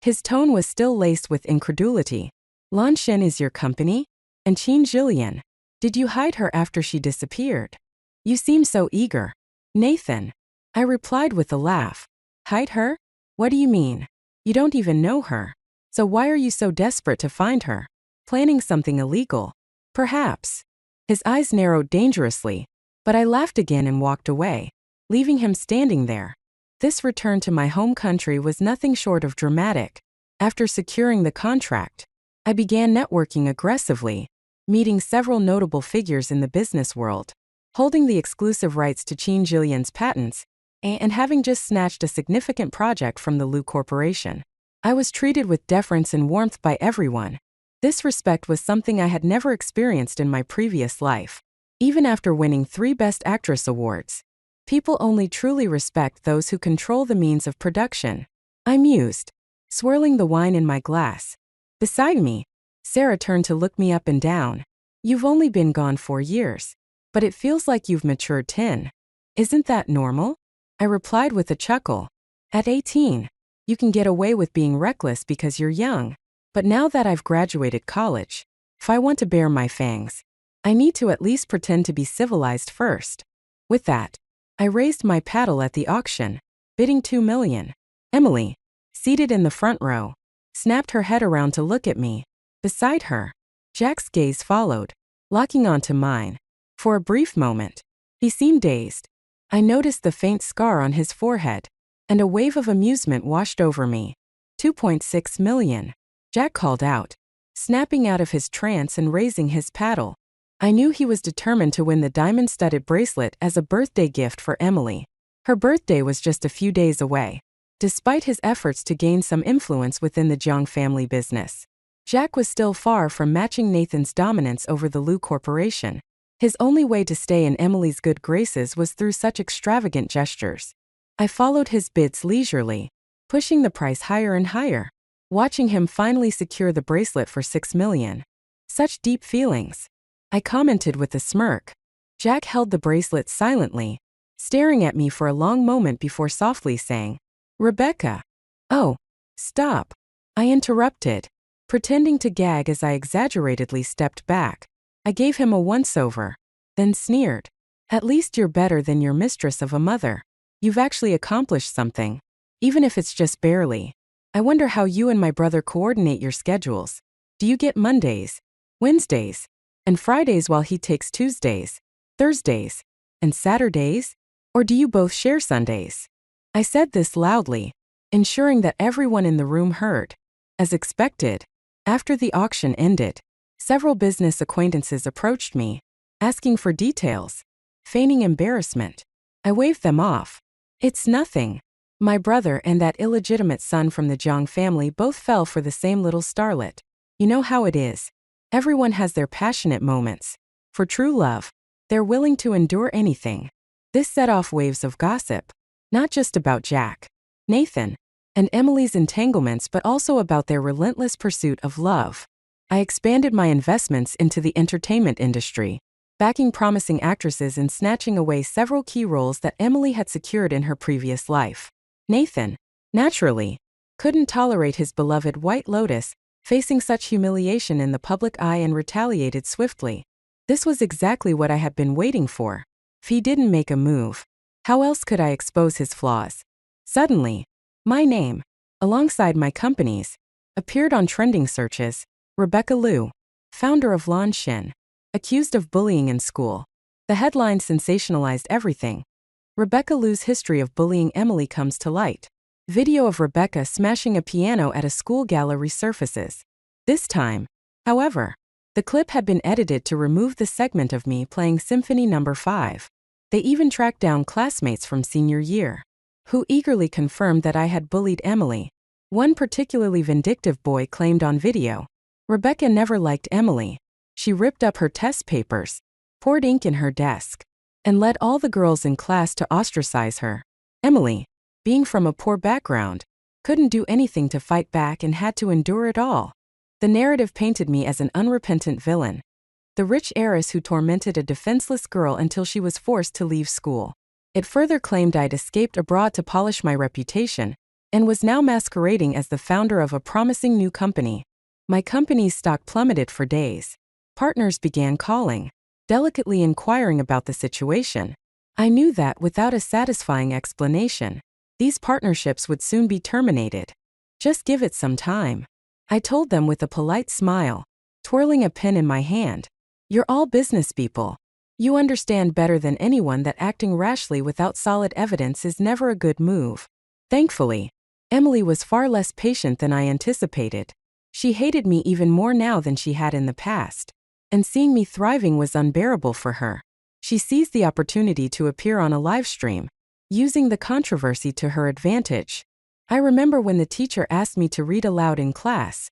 His tone was still laced with incredulity. "Lan Shen is your company? And Qin Jillian, did you hide her after she disappeared? You seem so eager." "Nathan," I replied with a laugh. "Hide her? What do you mean? You don't even know her. So why are you so desperate to find her? Planning something illegal? Perhaps." His eyes narrowed dangerously, but I laughed again and walked away, leaving him standing there. This return to my home country was nothing short of dramatic. After securing the contract, I began networking aggressively, meeting several notable figures in the business world, holding the exclusive rights to Qin Jillian's patents, and having just snatched a significant project from the Lu Corporation. I was treated with deference and warmth by everyone. This respect was something I had never experienced in my previous life. Even after winning 3 Best Actress awards, people only truly respect those who control the means of production. I mused, swirling the wine in my glass. Beside me, Sarah turned to look me up and down. "You've only been gone 4 years, but it feels like you've matured 10. Isn't that normal?" I replied with a chuckle. "At 18, you can get away with being reckless because you're young. But now that I've graduated college, if I want to bare my fangs, I need to at least pretend to be civilized first." With that, I raised my paddle at the auction, bidding 2 million. Emily, seated in the front row, snapped her head around to look at me. beside her. Jack's gaze followed, locking onto mine. For a brief moment, he seemed dazed. I noticed the faint scar on his forehead, and a wave of amusement washed over me. 2.6 million, Jack called out, snapping out of his trance and raising his paddle. I knew he was determined to win the diamond-studded bracelet as a birthday gift for Emily. Her birthday was just a few days away. Despite his efforts to gain some influence within the Jiang family business, Jack was still far from matching Nathan's dominance over the Liu Corporation. His only way to stay in Emily's good graces was through such extravagant gestures. I followed his bids leisurely, pushing the price higher and higher, watching him finally secure the bracelet for 6 million. Such deep feelings, I commented with a smirk. Jack held the bracelet silently, staring at me for a long moment before softly saying, "Rebecca." "Oh, stop," I interrupted, pretending to gag as I exaggeratedly stepped back. I gave him a once-over, then sneered. "At least you're better than your mistress of a mother. You've actually accomplished something, even if it's just barely. I wonder how you and my brother coordinate your schedules. Do you get Mondays, Wednesdays, and Fridays while he takes Tuesdays, Thursdays, and Saturdays? Or do you both share Sundays?" I said this loudly, ensuring that everyone in the room heard. As expected, after the auction ended, several business acquaintances approached me, asking for details. Feigning embarrassment, I waved them off. "It's nothing. My brother and that illegitimate son from the Jiang family both fell for the same little starlet. You know how it is. Everyone has their passionate moments. For true love, they're willing to endure anything." This set off waves of gossip, not just about Jack, Nathan, and Emily's entanglements but also about their relentless pursuit of love. I expanded my investments into the entertainment industry, backing promising actresses and snatching away several key roles that Emily had secured in her previous life. Nathan, naturally, couldn't tolerate his beloved White Lotus facing such humiliation in the public eye and retaliated swiftly. This was exactly what I had been waiting for. If he didn't make a move, how else could I expose his flaws? Suddenly, my name, alongside my company's, appeared on trending searches. Rebecca Liu, founder of Lan Xin, accused of bullying in school. The headline sensationalized everything. Rebecca Liu's history of bullying Emily comes to light. Video of Rebecca smashing a piano at a school gala resurfaces. This time, however, the clip had been edited to remove the segment of me playing Symphony No. 5. They even tracked down classmates from senior year, who eagerly confirmed that I had bullied Emily. One particularly vindictive boy claimed on video, "Rebecca never liked Emily. She ripped up her test papers, poured ink in her desk, and led all the girls in class to ostracize her. Emily, being from a poor background, couldn't do anything to fight back and had to endure it all." The narrative painted me as an unrepentant villain, the rich heiress who tormented a defenseless girl until she was forced to leave school. It further claimed I'd escaped abroad to polish my reputation, and was now masquerading as the founder of a promising new company. My company's stock plummeted for days. Partners began calling, delicately inquiring about the situation. I knew that without a satisfying explanation, these partnerships would soon be terminated. Just give it some time, I told them with a polite smile, twirling a pen in my hand. You're all business people. You understand better than anyone that acting rashly without solid evidence is never a good move. Thankfully, Emily was far less patient than I anticipated. She hated me even more now than she had in the past, and seeing me thriving was unbearable for her. She seized the opportunity to appear on a live stream, using the controversy to her advantage. I remember when the teacher asked me to read aloud in class.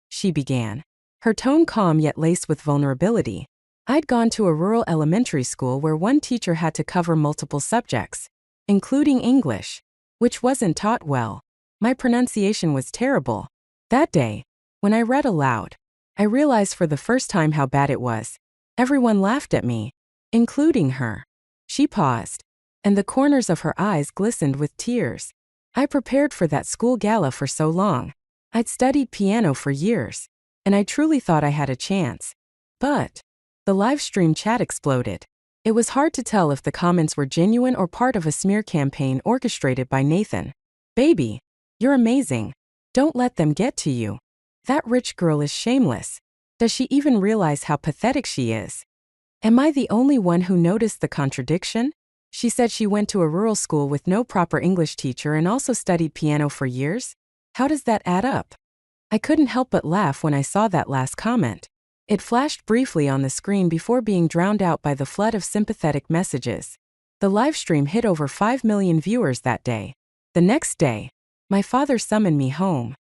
She began, her tone calm yet laced with vulnerability. I'd gone to a rural elementary school where one teacher had to cover multiple subjects, including English, which wasn't taught well. My pronunciation was terrible. That day, when I read aloud, I realized for the first time how bad it was. Everyone laughed at me, including her. She paused, and the corners of her eyes glistened with tears. I prepared for that school gala for so long. I'd studied piano for years, and I truly thought I had a chance. But the live stream chat exploded. It was hard to tell if the comments were genuine or part of a smear campaign orchestrated by Nathan. Baby, you're amazing. Don't let them get to you. That rich girl is shameless. Does she even realize how pathetic she is? Am I the only one who noticed the contradiction? She said she went to a rural school with no proper English teacher and also studied piano for years. How does that add up? I couldn't help but laugh when I saw that last comment. It flashed briefly on the screen before being drowned out by the flood of sympathetic messages. The livestream hit over 5 million viewers that day. The next day, my father summoned me home.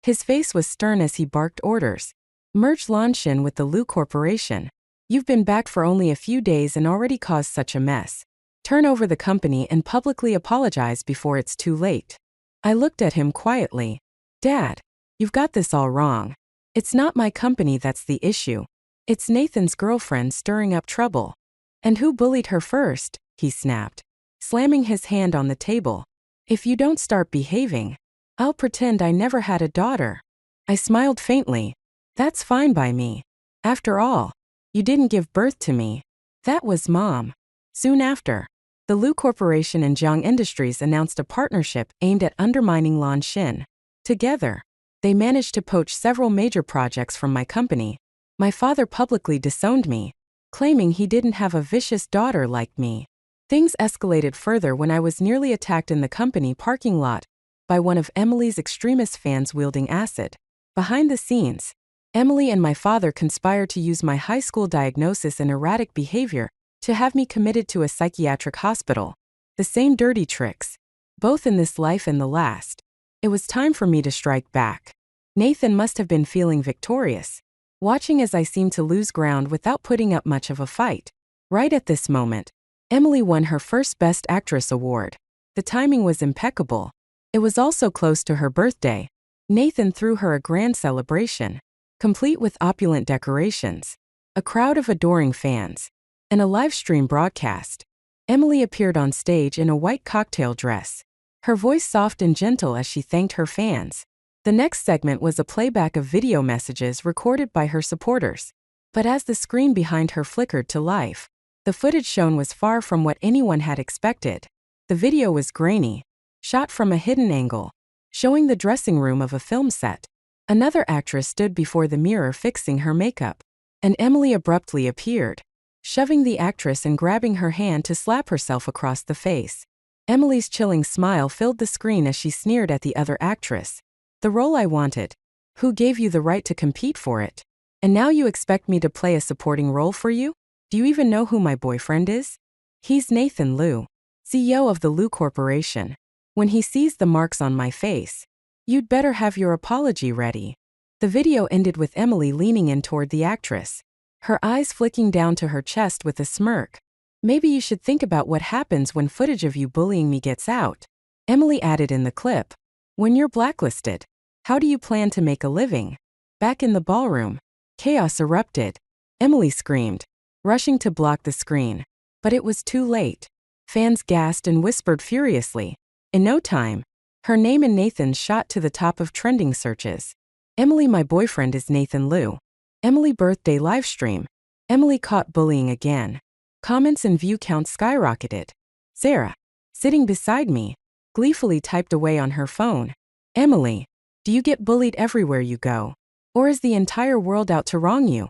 His face was stern as he barked orders. Merge Lanshin with the Lu Corporation. You've been back for only a few days and already caused such a mess. Turn over the company and publicly apologize before it's too late. I looked at him quietly. Dad, you've got this all wrong. It's not my company that's the issue. It's Nathan's girlfriend stirring up trouble. And who bullied her first? He snapped, slamming his hand on the table. If you don't start behaving, I'll pretend I never had a daughter. I smiled faintly. That's fine by me. After all, you didn't give birth to me. That was Mom. Soon after, the Lu Corporation and Jiang Industries announced a partnership aimed at undermining Lanshin. Together, they managed to poach several major projects from my company. My father publicly disowned me, claiming he didn't have a vicious daughter like me. Things escalated further when I was nearly attacked in the company parking lot by one of Emily's extremist fans wielding acid. Behind the scenes, Emily and my father conspired to use my high school diagnosis and erratic behavior to have me committed to a psychiatric hospital. The same dirty tricks, both in this life and the last. It was time for me to strike back. Nathan must have been feeling victorious, watching as I seemed to lose ground without putting up much of a fight. Right at this moment, Emily won her first Best Actress award. The timing was impeccable. It was also close to her birthday. Nathan threw her a grand celebration, complete with opulent decorations, a crowd of adoring fans, and a live stream broadcast. Emily appeared on stage in a white cocktail dress, her voice soft and gentle as she thanked her fans. The next segment was a playback of video messages recorded by her supporters. But as the screen behind her flickered to life, the footage shown was far from what anyone had expected. The video was grainy, shot from a hidden angle, showing the dressing room of a film set. Another actress stood before the mirror fixing her makeup, and Emily abruptly appeared, shoving the actress and grabbing her hand to slap herself across the face. Emily's chilling smile filled the screen as she sneered at the other actress. The role I wanted. Who gave you the right to compete for it? And now you expect me to play a supporting role for you? Do you even know who my boyfriend is? He's Nathan Lu, CEO of the Lu Corporation. When he sees the marks on my face, you'd better have your apology ready. The video ended with Emily leaning in toward the actress, her eyes flicking down to her chest with a smirk. Maybe you should think about what happens when footage of you bullying me gets out. Emily added in the clip. When you're blacklisted, how do you plan to make a living? Back in the ballroom, chaos erupted. Emily screamed, rushing to block the screen. But it was too late. Fans gasped and whispered furiously. In no time, her name and Nathan's shot to the top of trending searches. Emily, my boyfriend is Nathan Lu. Emily birthday livestream. Emily caught bullying again. Comments and view counts skyrocketed. Sarah, sitting beside me, gleefully typed away on her phone. Emily, do you get bullied everywhere you go? Or is the entire world out to wrong you?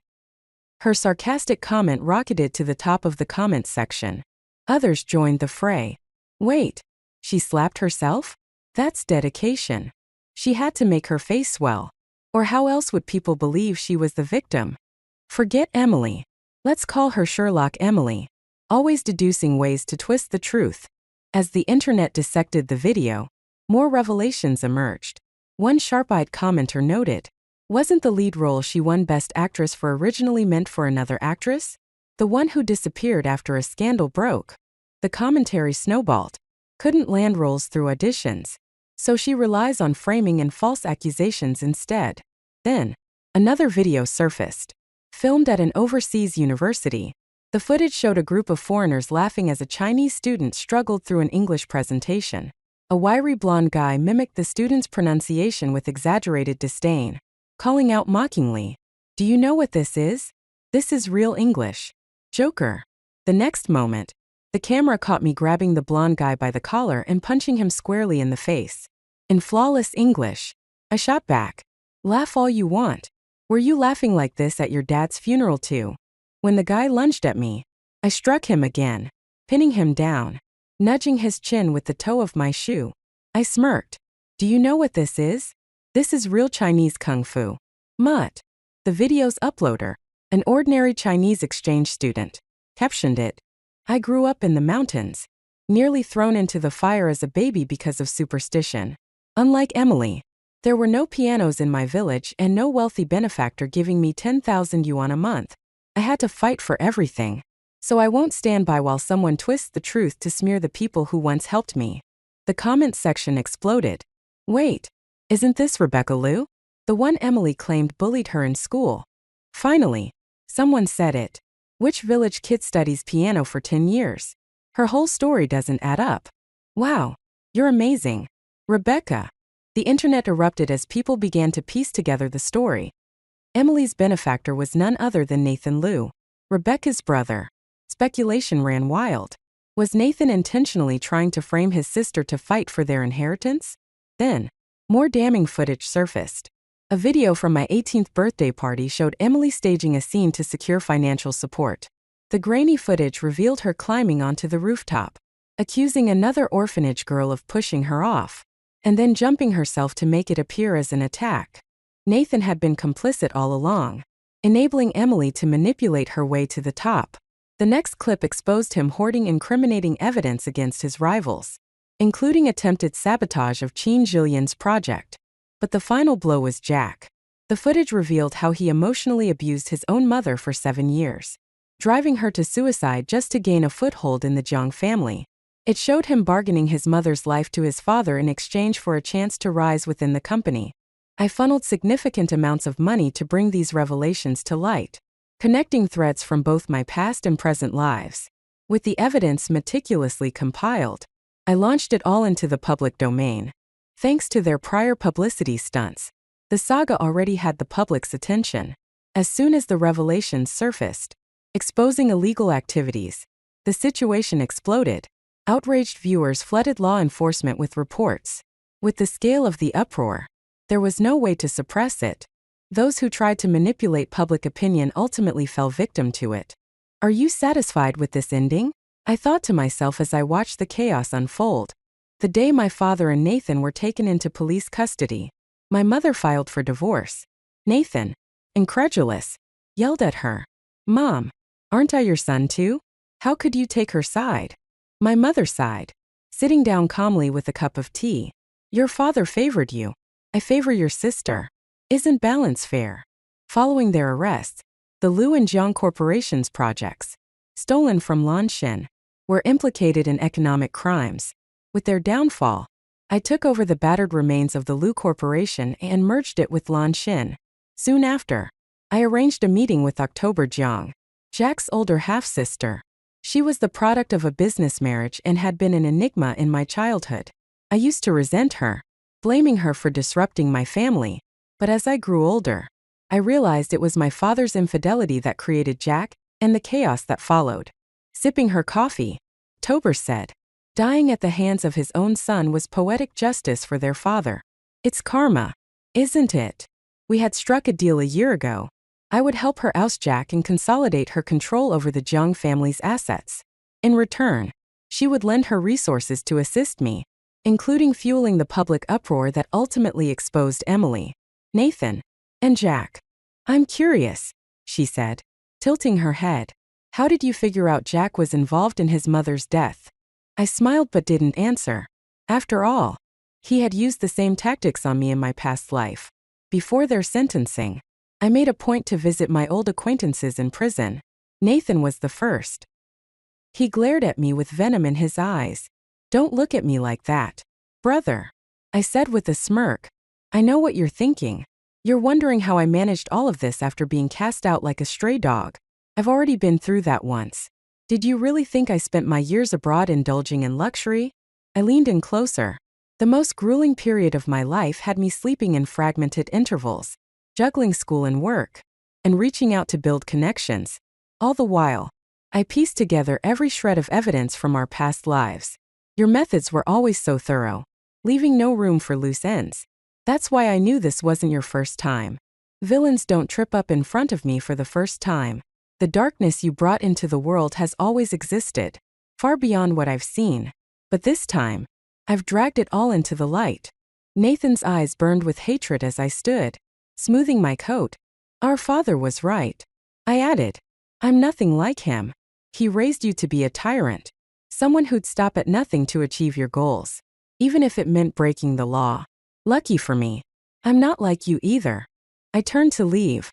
Her sarcastic comment rocketed to the top of the comments section. Others joined the fray. Wait, she slapped herself? That's dedication. She had to make her face swell. Or how else would people believe she was the victim? Forget Emily. Let's call her Sherlock Emily, always deducing ways to twist the truth. As the internet dissected the video, more revelations emerged. One sharp-eyed commenter noted, wasn't the lead role she won Best Actress for originally meant for another actress? The one who disappeared after a scandal broke. The commentary snowballed. Couldn't land roles through auditions, so she relies on framing and false accusations instead. Then, another video surfaced. Filmed at an overseas university, the footage showed a group of foreigners laughing as a Chinese student struggled through an English presentation. A wiry blonde guy mimicked the student's pronunciation with exaggerated disdain, calling out mockingly, "Do you know what this is? This is real English. Joker." The next moment, the camera caught me grabbing the blonde guy by the collar and punching him squarely in the face. In flawless English, I shot back, Laugh all you want. Were you laughing like this at your dad's funeral too? When the guy lunged at me, I struck him again, pinning him down, nudging his chin with the toe of my shoe. I smirked. Do you know what this is? This is real Chinese kung fu. Mutt. The video's uploader, an ordinary Chinese exchange student, captioned it. I grew up in the mountains, nearly thrown into the fire as a baby because of superstition. Unlike Emily, there were no pianos in my village and no wealthy benefactor giving me 10,000 yuan a month. I had to fight for everything. So I won't stand by while someone twists the truth to smear the people who once helped me. The comment section exploded. Wait, isn't this Rebecca Liu? The one Emily claimed bullied her in school. Finally, someone said it. Which village kid studies piano for 10 years? Her whole story doesn't add up. Wow, you're amazing, Rebecca. The internet erupted as people began to piece together the story. Emily's benefactor was none other than Nathan Liu, Rebecca's brother. Speculation ran wild. Was Nathan intentionally trying to frame his sister to fight for their inheritance? Then, more damning footage surfaced. A video from my 18th birthday party showed Emily staging a scene to secure financial support. The grainy footage revealed her climbing onto the rooftop, accusing another orphanage girl of pushing her off, and then jumping herself to make it appear as an attack. Nathan had been complicit all along, enabling Emily to manipulate her way to the top. The next clip exposed him hoarding incriminating evidence against his rivals, including attempted sabotage of Qin Zhilian's project. But the final blow was Jack. The footage revealed how he emotionally abused his own mother for 7 years, driving her to suicide just to gain a foothold in the Jiang family. It showed him bargaining his mother's life to his father in exchange for a chance to rise within the company. I funneled significant amounts of money to bring these revelations to light, connecting threads from both my past and present lives. With the evidence meticulously compiled, I launched it all into the public domain. Thanks to their prior publicity stunts, the saga already had the public's attention. As soon as the revelations surfaced, exposing illegal activities, the situation exploded. Outraged viewers flooded law enforcement with reports. With the scale of the uproar, there was no way to suppress it. Those who tried to manipulate public opinion ultimately fell victim to it. Are you satisfied with this ending? I thought to myself as I watched the chaos unfold. The day my father and Nathan were taken into police custody, my mother filed for divorce. Nathan, incredulous, yelled at her. Mom, aren't I your son too? How could you take her side? My mother sighed, sitting down calmly with a cup of tea. Your father favored you. I favor your sister. Isn't balance fair? Following their arrests, the Liu and Jiang corporations projects, stolen from Lanshan, were implicated in economic crimes. With their downfall, I took over the battered remains of the Liu Corporation and merged it with Lanshan. Soon after, I arranged a meeting with October Jiang, Jack's older half-sister. She was the product of a business marriage and had been an enigma in my childhood. I used to resent her, blaming her for disrupting my family. But as I grew older, I realized it was my father's infidelity that created Jack and the chaos that followed. Sipping her coffee, Tober said, dying at the hands of his own son was poetic justice for their father. It's karma, isn't it? We had struck a deal a year ago. I would help her oust Jack and consolidate her control over the Jiang family's assets. In return, she would lend her resources to assist me, including fueling the public uproar that ultimately exposed Emily, Nathan, and Jack. I'm curious, she said, tilting her head. How did you figure out Jack was involved in his mother's death? I smiled but didn't answer. After all, he had used the same tactics on me in my past life. Before their sentencing, I made a point to visit my old acquaintances in prison. Nathan was the first. He glared at me with venom in his eyes. Don't look at me like that, brother, I said with a smirk. I know what you're thinking. You're wondering how I managed all of this after being cast out like a stray dog. I've already been through that once. Did you really think I spent my years abroad indulging in luxury? I leaned in closer. The most grueling period of my life had me sleeping in fragmented intervals, juggling school and work, and reaching out to build connections. All the while, I pieced together every shred of evidence from our past lives. Your methods were always so thorough, leaving no room for loose ends. That's why I knew this wasn't your first time. Villains don't trip up in front of me for the first time. The darkness you brought into the world has always existed, far beyond what I've seen. But this time, I've dragged it all into the light. Nathan's eyes burned with hatred as I stood, smoothing my coat. Our father was right. I added. I'm nothing like him. He raised you to be a tyrant, someone who'd stop at nothing to achieve your goals, even if it meant breaking the law. Lucky for me, I'm not like you either. I turned to leave,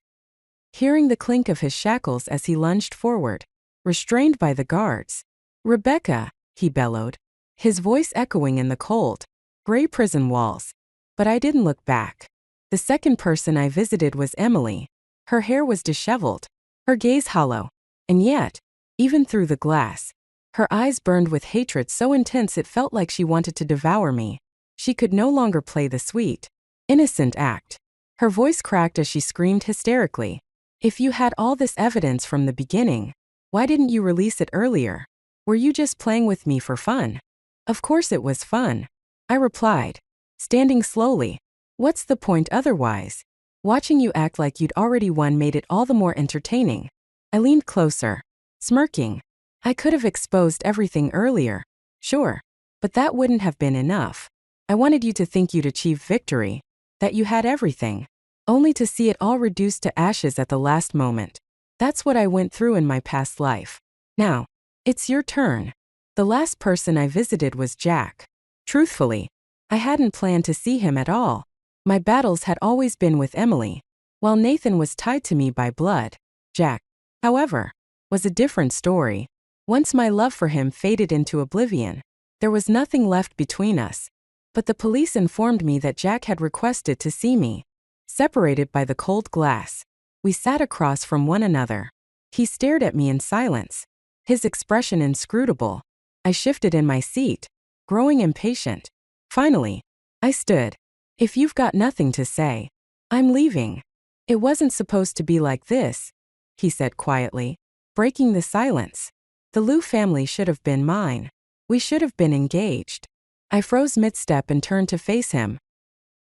hearing the clink of his shackles as he lunged forward, restrained by the guards. Rebecca, he bellowed, his voice echoing in the cold, gray prison walls. But I didn't look back. The second person I visited was Emily. Her hair was disheveled, her gaze hollow, and yet, even through the glass, her eyes burned with hatred so intense it felt like she wanted to devour me. She could no longer play the sweet, innocent act. Her voice cracked as she screamed hysterically. If you had all this evidence from the beginning, why didn't you release it earlier? Were you just playing with me for fun? Of course it was fun, I replied, standing slowly. What's the point otherwise? Watching you act like you'd already won made it all the more entertaining. I leaned closer, smirking. I could have exposed everything earlier, sure, but that wouldn't have been enough. I wanted you to think you'd achieved victory, that you had everything, only to see it all reduced to ashes at the last moment. That's what I went through in my past life. Now, it's your turn. The last person I visited was Jack. Truthfully, I hadn't planned to see him at all. My battles had always been with Emily, while Nathan was tied to me by blood. Jack, however, was a different story. Once my love for him faded into oblivion, there was nothing left between us. But the police informed me that Jack had requested to see me. Separated by the cold glass, we sat across from one another. He stared at me in silence, his expression inscrutable. I shifted in my seat, growing impatient. Finally, I stood. If you've got nothing to say, I'm leaving. It wasn't supposed to be like this, he said quietly, breaking the silence. The Liu family should have been mine. We should have been engaged. I froze mid-step and turned to face him.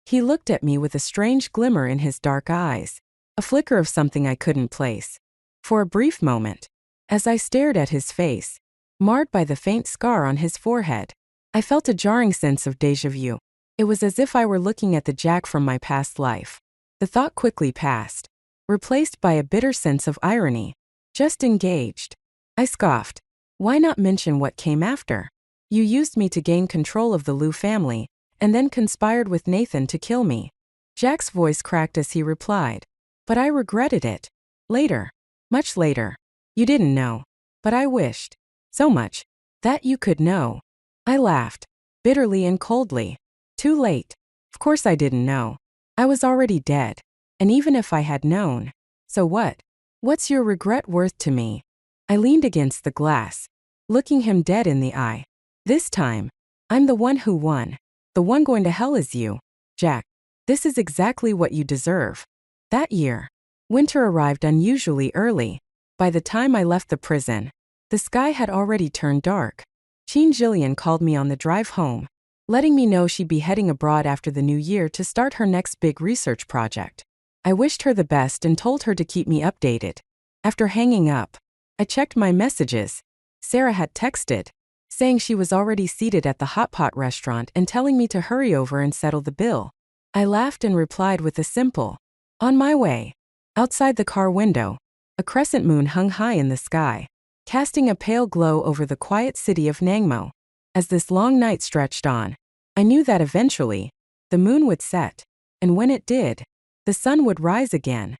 He looked at me with a strange glimmer in his dark eyes, a flicker of something I couldn't place. For a brief moment, as I stared at his face, marred by the faint scar on his forehead, I felt a jarring sense of déjà vu. It was as if I were looking at the Jack from my past life. The thought quickly passed, replaced by a bitter sense of irony. Just engaged. I scoffed. Why not mention what came after? You used me to gain control of the Liu family, and then conspired with Nathan to kill me. Jack's voice cracked as he replied. But I regretted it. Later. Much later. You didn't know. But I wished. So much. That you could know. I laughed. Bitterly and coldly. Too late. Of course I didn't know. I was already dead. And even if I had known. So what? What's your regret worth to me? I leaned against the glass, looking him dead in the eye. This time, I'm the one who won. The one going to hell is you, Jack. This is exactly what you deserve. That year, winter arrived unusually early. By the time I left the prison, the sky had already turned dark. Jean Jillian called me on the drive home, letting me know she'd be heading abroad after the new year to start her next big research project. I wished her the best and told her to keep me updated. After hanging up, I checked my messages. Sarah had texted, saying she was already seated at the hot pot restaurant and telling me to hurry over and settle the bill. I laughed and replied with a simple, "On my way." Outside the car window, a crescent moon hung high in the sky, casting a pale glow over the quiet city of Nangmo. As this long night stretched on, I knew that eventually, the moon would set, and when it did, the sun would rise again.